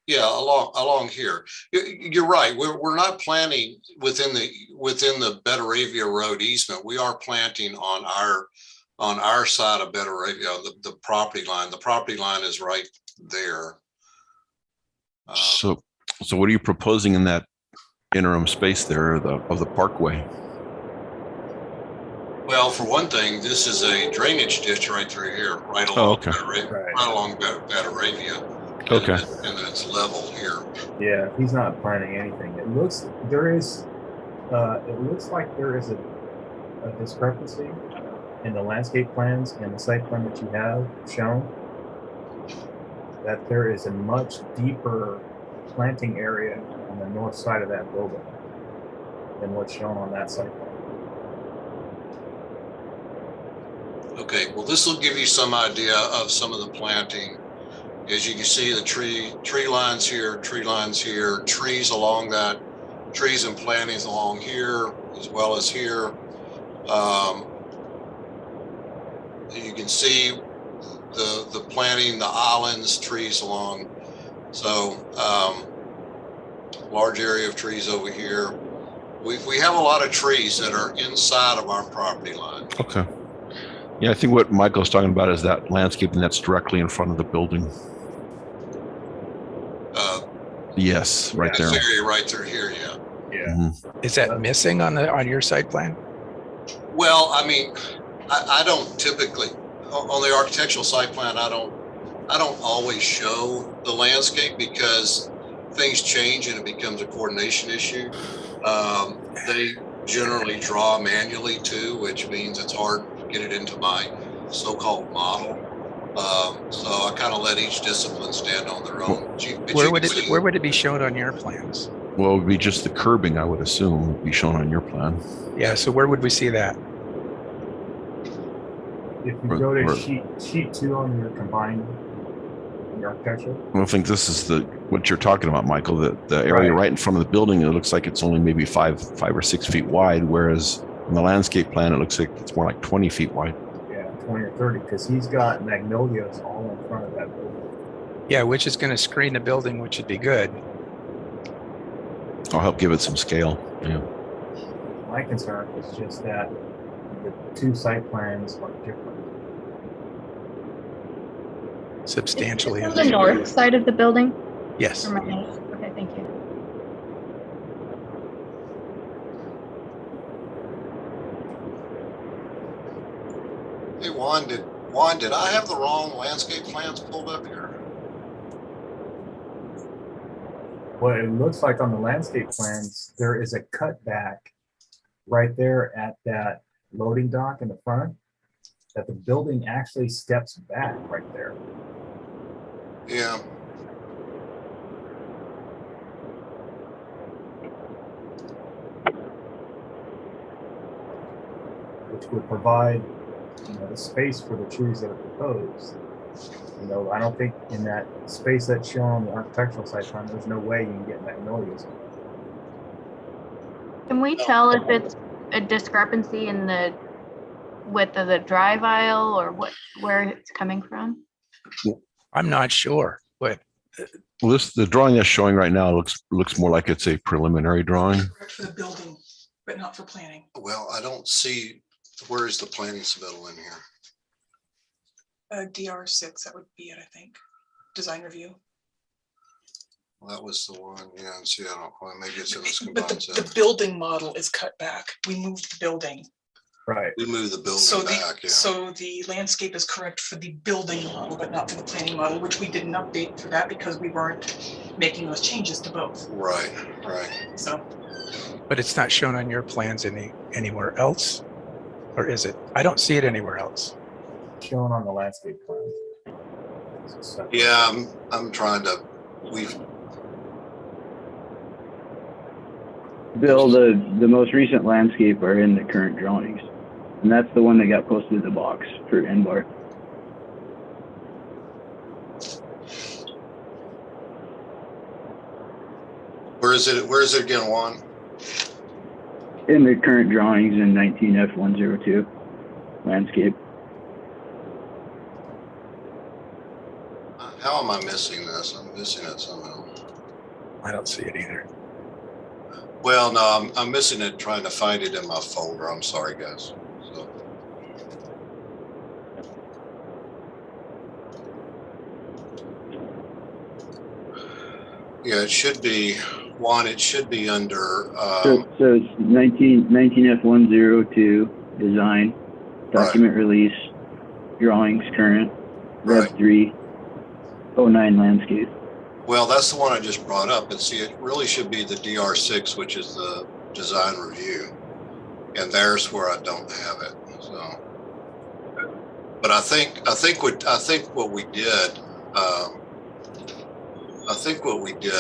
Yeah, along here. You're right. We're not planting within the Betaravia Road easement. We are planting on our side of Betaravia, the property line. The property line is right there. So what are you proposing in that interim space there of the Parkway? Well, for one thing, this is a drainage ditch right through here, right along, okay. right along Bataravia. Okay. And then it's level here. Yeah, he's not planning anything. It looks like there is a discrepancy in the landscape plans and the site plan that you have shown, that there is a much deeper planting area on the north side of that building than what's shown on that site plan. Okay, well, this will give you some idea of some of the planting. As you can see, the tree lines here, trees along that, trees and plantings along here, as well as here. You can see the planting, the islands, trees along. So large area of trees over here. We have a lot of trees that are inside of our property line. Okay. Yeah, I think what Michael's talking about is that landscaping that's directly in front of the building. Yes, right there. Area right through here, yeah. Yeah. Mm-hmm. Is that missing on your site plan? Well, I mean, I don't typically on the architectural site plan. I don't always show the landscape because things change and it becomes a coordination issue. They generally draw manually too, which means it's hard to get it into my so-called model. So I kind of let each discipline stand on their own. Where would it be shown on your plans? Well, it would be just the curbing, I would assume, would be shown on your plan. Yeah, so where would we see that? If you go to sheet 2 on your combined architecture. I don't think this is what you're talking about, Michael. The area right in front of the building, it looks like it's only maybe 5 or 6 feet wide, whereas in the landscape plan, it looks like it's more like 20 feet wide. Yeah, 20 or 30, because he's got magnolias all in front of that building. Yeah, which is going to screen the building, which would be good. I'll help give it some scale. Yeah. My concern is just that the 2 site plans are different. Substantially. On the north side of the building? Yes. Okay, thank you. Hey, Juan, did I have the wrong landscape plans pulled up here? What it looks like on the landscape plans, there is a cutback right there at that loading dock in the front, that the building actually steps back right there. Yeah. Which would provide, the space for the trees that are proposed. I don't think in that space that's shown on the architectural site plan, there's no way you can get magnolias. Can we tell if it's a discrepancy in the width of the drive aisle or where it's coming from? I'm not sure, but well, the drawing that's showing right now looks more like it's a preliminary drawing. For the building, but not for planning. Well, I don't see, where is the planning submittal in here? DR6, that would be it, I think. Design review. Well, that was the one, yeah, and see, I don't, well, maybe it's in this But combined set. the building model is cut back. We moved the building. Right. We moved the building So back, yeah. so the landscape is correct for the building model, but not for the planning model, which we didn't update for that because we weren't making those changes to both. Right. So. But it's not shown on your plans anywhere else, or is it? I don't see it anywhere else. Shown on the landscape plan. Yeah, I'm trying to, Bill, the most recent landscape are in the current drawings. And that's the one that got posted in the box for NBAR. Where is it again, Juan? In the current drawings in 19F102 landscape. How am I missing this? I'm missing it somehow. I don't see it either. Well, no, I'm missing it trying to find it in my folder. I'm sorry, guys. So. Yeah, it should be, Juan, it should be under... So it's 19F102 design, document release, drawings current, Rev Right. 3, 09 landscape. Well, that's the one I just brought up, and see, it really should be the DR6, which is the design review. And there's where I don't have it, so. But I think what we did,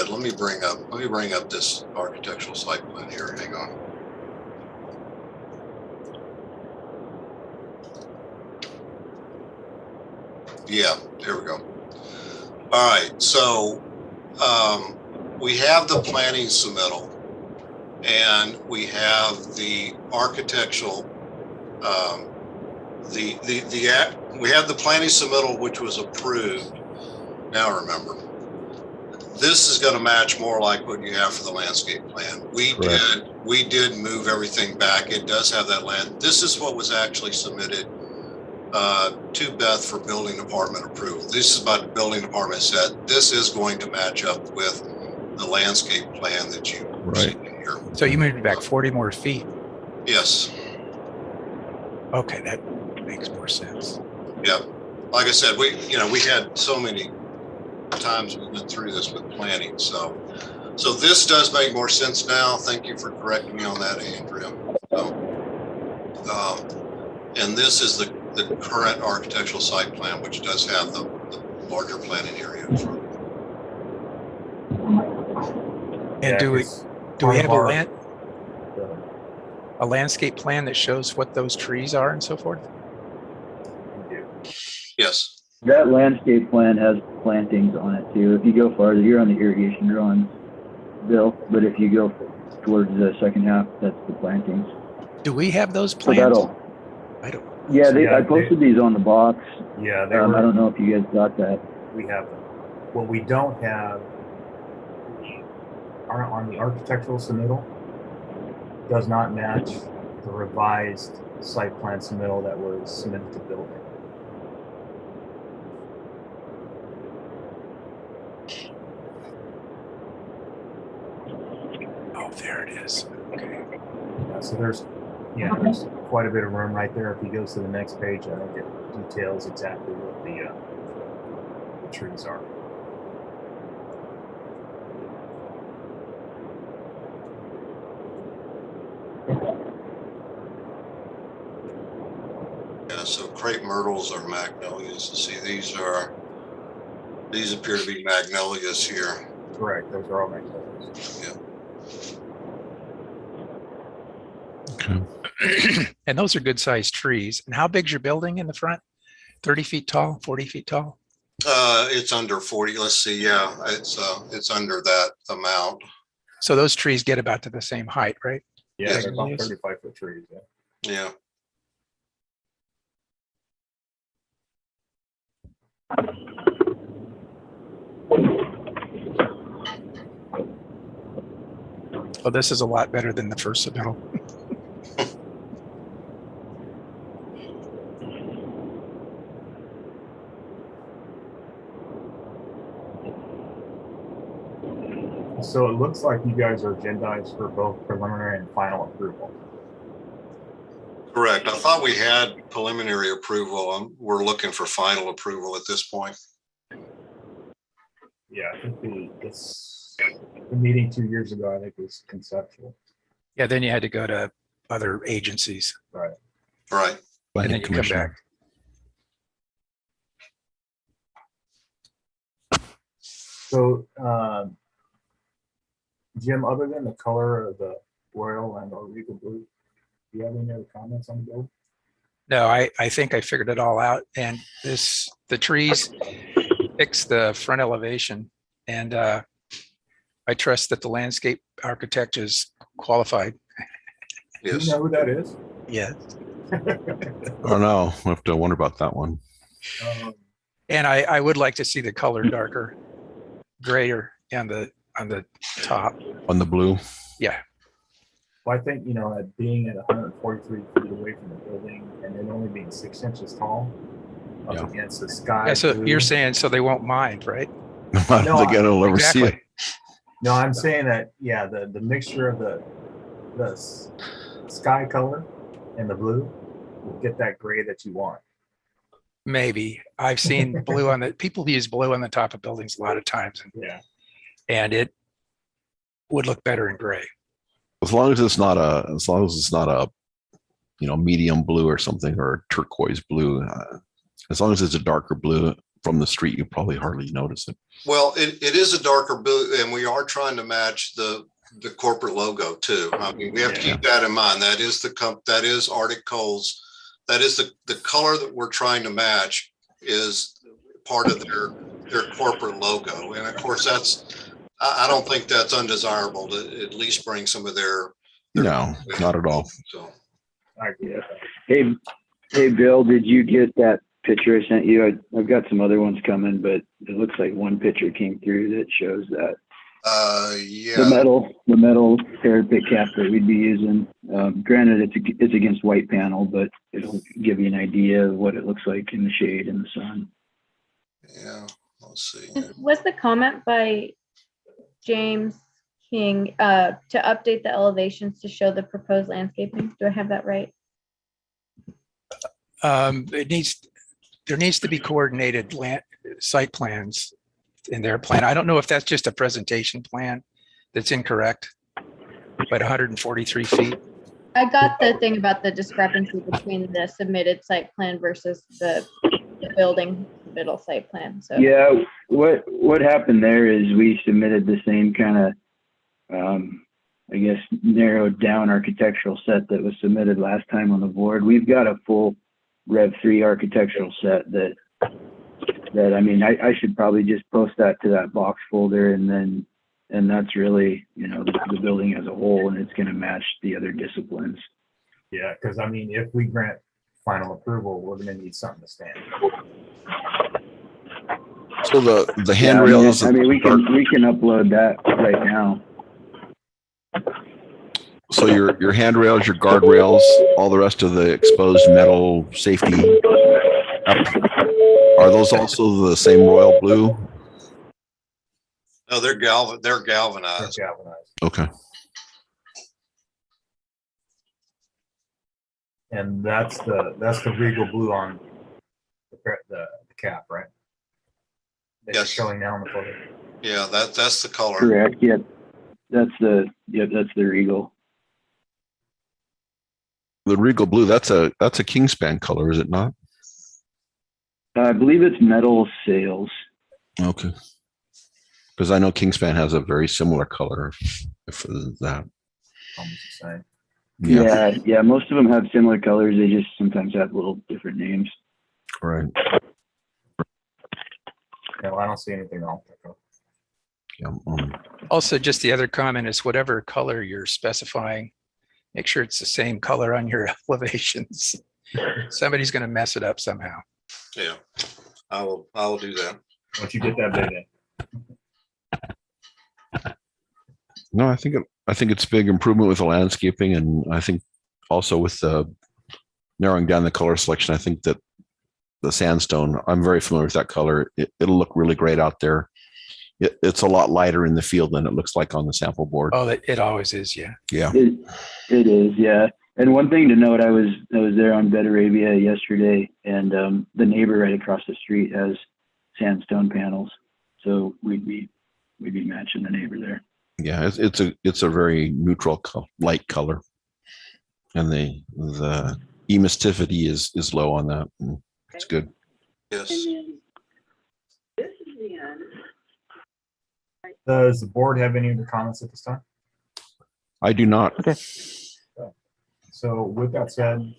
let me bring up this architectural site plan here, hang on. Yeah, there we go. All right, so we have the planning submittal, and we have the architectural, we have the planning submittal, which was approved. Now remember, this is going to match more like what you have for the landscape plan. We did move everything back. It does have that land. This is what was actually submitted to Beth for building department approval. This is what the building department said. This is going to match up with the landscape plan that you see here. So you moved back 40 more feet. Yes. Okay, that makes more sense. Yeah. Like I said, we had so many times we went through this with planning. So this does make more sense now. Thank you for correcting me on that, Andrea. And this is the current architectural site plan, which does have the larger planning area in front. And do we have a landscape plan that shows what those trees are and so forth? Yes. That landscape plan has plantings on it too. If you go farther, you're on the irrigation drawings, Bill, but if you go towards the second half, that's the plantings. Do we have those So plans? I don't. Yeah, I posted these on the box. Yeah, I don't know if you guys got that. We have them. What we don't have are on the architectural submittal does not match the revised site plan submittal that was submitted to building. Oh, there it is. Okay. Yeah, so there's quite a bit of room right there. If he goes to the next page, I think it details exactly what the trees are. Yeah, so crepe myrtles are magnolias. You see, these appear to be magnolias here. Correct. Those are all magnolias. Yeah. Okay. And those are good sized trees. And how big's your building in the front? 30 feet tall, 40 feet tall? It's under 40. Let's see. Yeah, it's under that amount. So those trees get about to the same height, right? Yeah, Yes. they're about 35-foot trees. Yeah. Yeah. Oh, this is a lot better than the first submittal. So it looks like you guys are agendized for both preliminary and final approval. Correct. I thought we had preliminary approval. We're looking for final approval at this point. Yeah, I think the meeting 2 years ago, I think, was conceptual. Yeah, then you had to go to other agencies. Right. Right. And then you come back. So, Jim, other than the color of the royal and or regal blue, do you have any other comments on the build? No, I think I figured it all out. And the trees fix the front elevation. And I trust that the landscape architect is qualified. Yes. Do you know who that is? Yes. Oh no, we have to wonder about that one. And I would like to see the color darker, grayer on the top. On the blue. Yeah. Well, I think, at being at 143 feet away from the building and then only being 6 inches tall up against the sky. Yeah, so blue. you're saying so they won't mind, right? I don't think I'll ever see it. No, I'm saying that, the mixture of the sky color and the blue get that gray that you want. Maybe. I've seen blue on the, people use blue on the top of buildings a lot of times, Yeah. and it would look better in gray. As long as it's not a, medium blue or something, or turquoise blue, as long as it's a darker blue from the street, you probably hardly notice it. Well, it is a darker blue, and we are trying to match the corporate logo too. I mean, we have to keep that in mind. That is that is Arctic Coal's. That is the color that we're trying to match is part of their corporate logo. And of course, I don't think that's undesirable to at least bring some of their No, not at all. So I agree with that. Hey, Bill, did you get that picture I sent you? I've got some other ones coming, but it looks like one picture came through that shows that. yeah. The metal parapet cap that we'd be using. Granted, it's against white panel, but it'll give you an idea of what it looks like in the shade in the sun. Yeah, let's see. Was the comment by James King to update the elevations to show the proposed landscaping? Do I have that right? There needs to be coordinated site plans in their plan. I don't know if that's just a presentation plan that's incorrect, but 143 feet. I got the thing about the discrepancy between the submitted site plan versus the building middle site plan. So yeah, what happened there is we submitted the same kind of, I guess, narrowed down architectural set that was submitted last time on the board. We've got a full Rev 3 architectural set that I mean, I should probably just post that to that box folder, and that's really, the building as a whole, and it's going to match the other disciplines. Yeah, because I mean, if we grant final approval, we're going to need something to stand. So the handrails. I mean, we can upload that right now. So your handrails, your guardrails, all the rest of the exposed metal safety up. Are those also the same royal blue? No, they're galvanized. Okay. And that's the regal blue on the cap, right? That Yes. you're showing now on the photo. Yeah, that's the color. Correct. Yep. That's the regal. The regal blue, that's a Kingspan color, is it not? I believe it's metal sails. Okay. Because I know Kingspan has a very similar color. If that. Almost the same. Yeah. Most of them have similar colors. They just sometimes have little different names. Right. Yeah, well, I don't see anything wrong with that. Yeah. Also, just the other comment is whatever color you're specifying, make sure it's the same color on your elevations. Somebody's going to mess it up somehow. Yeah, I will do that. Once you get that big in. No, I think it's big improvement with the landscaping, and I think also with the narrowing down the color selection. I think that the sandstone, I'm very familiar with that color. It'll look really great out there. It's a lot lighter in the field than it looks like on the sample board. Oh, it always is. Yeah. Yeah. It is. Yeah. And one thing to note, I was there on Bed Arabia yesterday, and the neighbor right across the street has sandstone panels, so we'd be matching the neighbor there. Yeah, it's a very neutral light color, and the emistivity is low on that. It's good. Yes. Does the board have any other comments at this time? I do not. Okay. So with that said,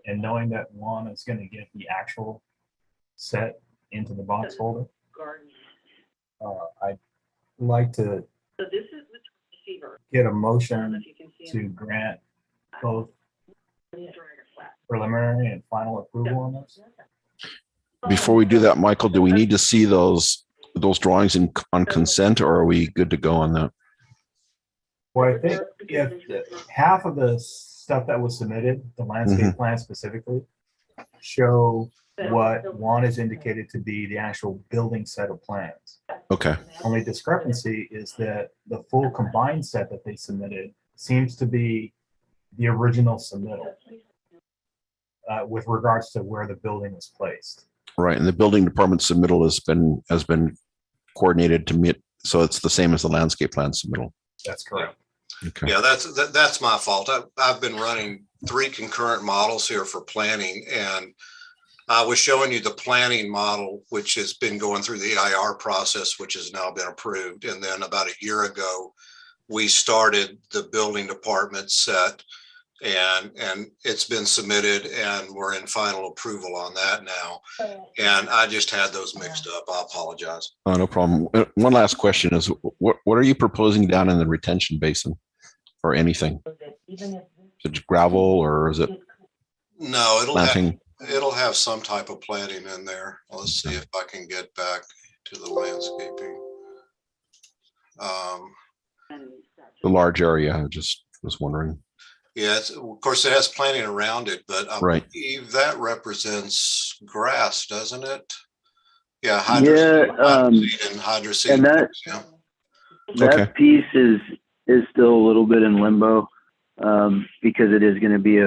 and knowing that Juan is going to get the actual set into the box folder, I'd like to get a motion to grant both preliminary and final approval on this. Before we do that, Michael, do we need to see those drawings on consent, or are we good to go on that? Well, I think if half of the stuff that was submitted, the landscape plan specifically, show what Juan has indicated to be the actual building set of plans. Okay. Only discrepancy is that the full combined set that they submitted seems to be the original submittal with regards to where the building was placed. Right, and the building department submittal has been coordinated to meet, so it's the same as the landscape plan submittal. That's correct. Okay. Yeah, that's my fault. I've been running 3 concurrent models here for planning, and I was showing you the planning model, which has been going through the EIR process, which has now been approved. And then about a year ago, we started the building department set, and it's been submitted, and we're in final approval on that now. And I just had those mixed up. I apologize. Oh, no problem. One last question is, what are you proposing down in the retention basin or anything? Is it gravel or is it No, planting? it'll have some type of planting in there. Let's see if I can get back to the landscaping. The large area, I just was wondering. Yeah, of course it has planting around it, but I Right. believe that represents grass, doesn't it? Yeah, Yeah, hydroseed. and that Yeah. that piece is still a little bit in limbo because it is going to be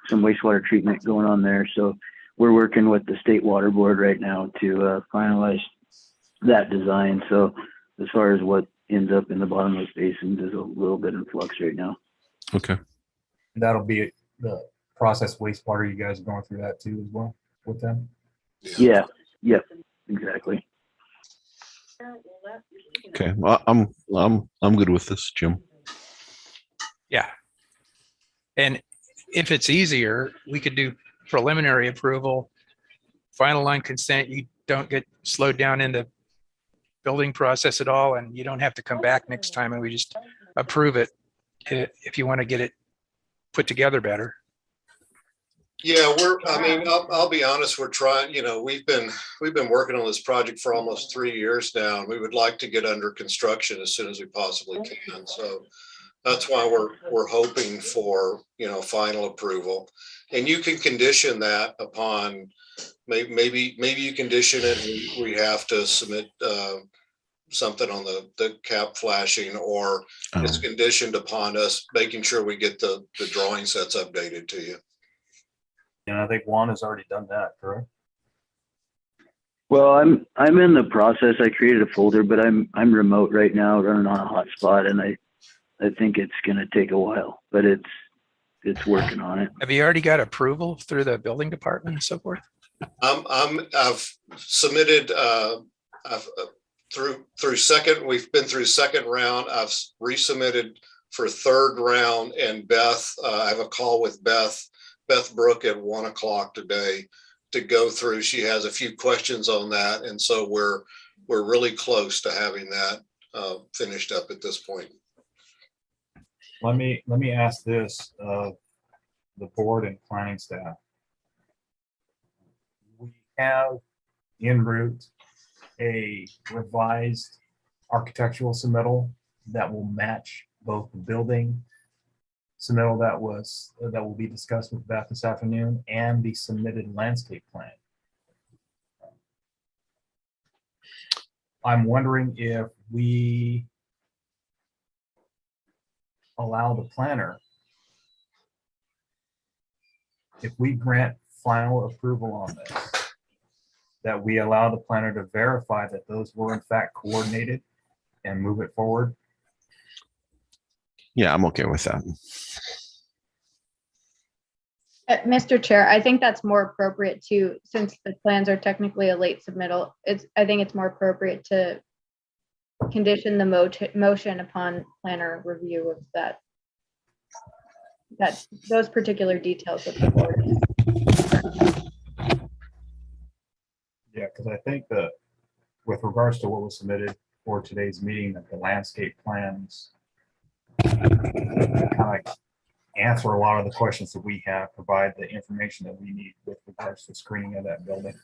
some wastewater treatment going on there. So we're working with the state water board right now to finalize that design. So as far as what ends up in the bottomless basins is a little bit in flux right now. Okay. That'll be the processed wastewater. You guys are going through that too as well with them? Yeah. Yep. Exactly. Okay. Well, I'm good with this, Jim. Yeah. And if it's easier, we could do preliminary approval, final line consent. You don't get slowed down in the building process at all, and you don't have to come back next time, and we just approve it if you want to get it put together better. Yeah, I'll be honest, we're trying, we've been working on this project for almost 3 years now, and we would like to get under construction as soon as we possibly can. So that's why we're hoping for, final approval. And you can condition that upon, maybe you condition it, we have to submit something on the cap flashing, or it's conditioned upon us making sure we get the drawing sets updated to you. And I think Juan has already done that, correct? Well, I'm in the process. I created a folder, but I'm remote right now, running on a hotspot, and I think it's going to take a while, but it's working on it. Have you already got approval through the building department and so forth? I've submitted we've been through second round. I've resubmitted for third round, and I have a call with Beth Brook at 1:00 today to go through. She has a few questions on that, and so we're really close to having that finished up at this point. Let me ask this of the board and planning staff. We have en route a revised architectural submittal that will match both the building submittal that will be discussed with Beth this afternoon and the submitted landscape plan. I'm wondering if we allow the planner, if we grant final approval on this, that we allow the planner to verify that those were in fact coordinated and move it forward. Yeah, I'm okay with that. Mr. Chair, I think that's more appropriate too, since the plans are technically a late submittal. I think it's more appropriate to condition the motion upon planner review of those particular details of the board. Yeah, because I think that with regards to what was submitted for today's meeting, that the landscape plans kind of answer a lot of the questions that we have, provide the information that we need with regards to screening of that building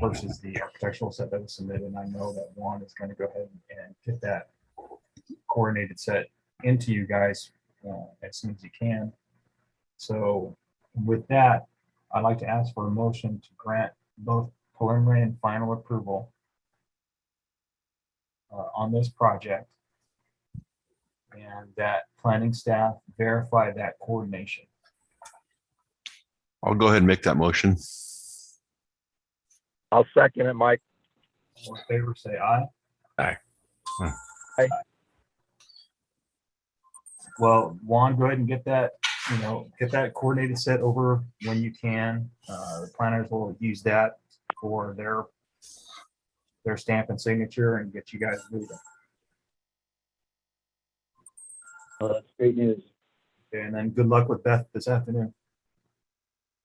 versus the architectural set that was submitted. And I know that Juan is going to go ahead and get that coordinated set into you guys as soon as you can. So with that, I'd like to ask for a motion to grant both preliminary and final approval on this project, and that planning staff verify that coordination. I'll go ahead and make that motion. I'll second it, Mike. All in favor, say aye. Aye. Aye. Well, Juan, go ahead and get that, get that coordinated set over when you can. The planners will use that for their stamp and signature and get you guys moving. Oh, that's great news. And then good luck with Beth this afternoon.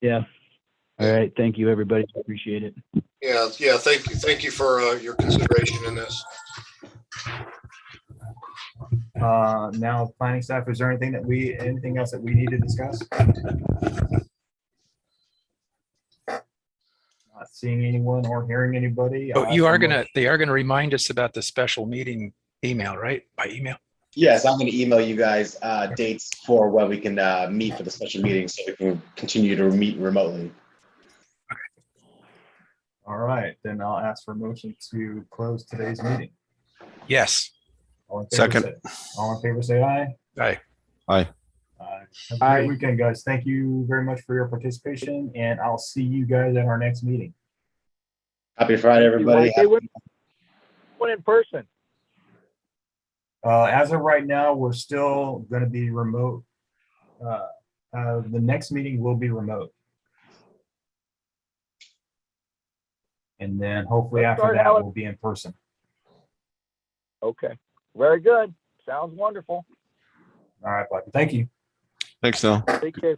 Yeah. All right. Thank you, everybody. Appreciate it. Yeah. Thank you for your consideration in this. Now, planning staff, is there anything else that we need to discuss? Not seeing anyone or hearing anybody. Oh, they are gonna remind us about the special meeting email, right? By email? Yes, I'm going to email you guys dates for when we can meet for the special meeting so we can continue to meet remotely. All right, then I'll ask for a motion to close today's meeting. Yes. All in favor, Second. All in favor, say aye. Aye. Aye. Have a great weekend, guys. Thank you very much for your participation, and I'll see you guys at our next meeting. Happy Friday, everybody. One in person. As of right now, we're still going to be remote. The next meeting will be remote. And then hopefully after that, we'll be in person. Okay. Very good. Sounds wonderful. All right, buddy. Thank you. Thanks, Phil. Take care.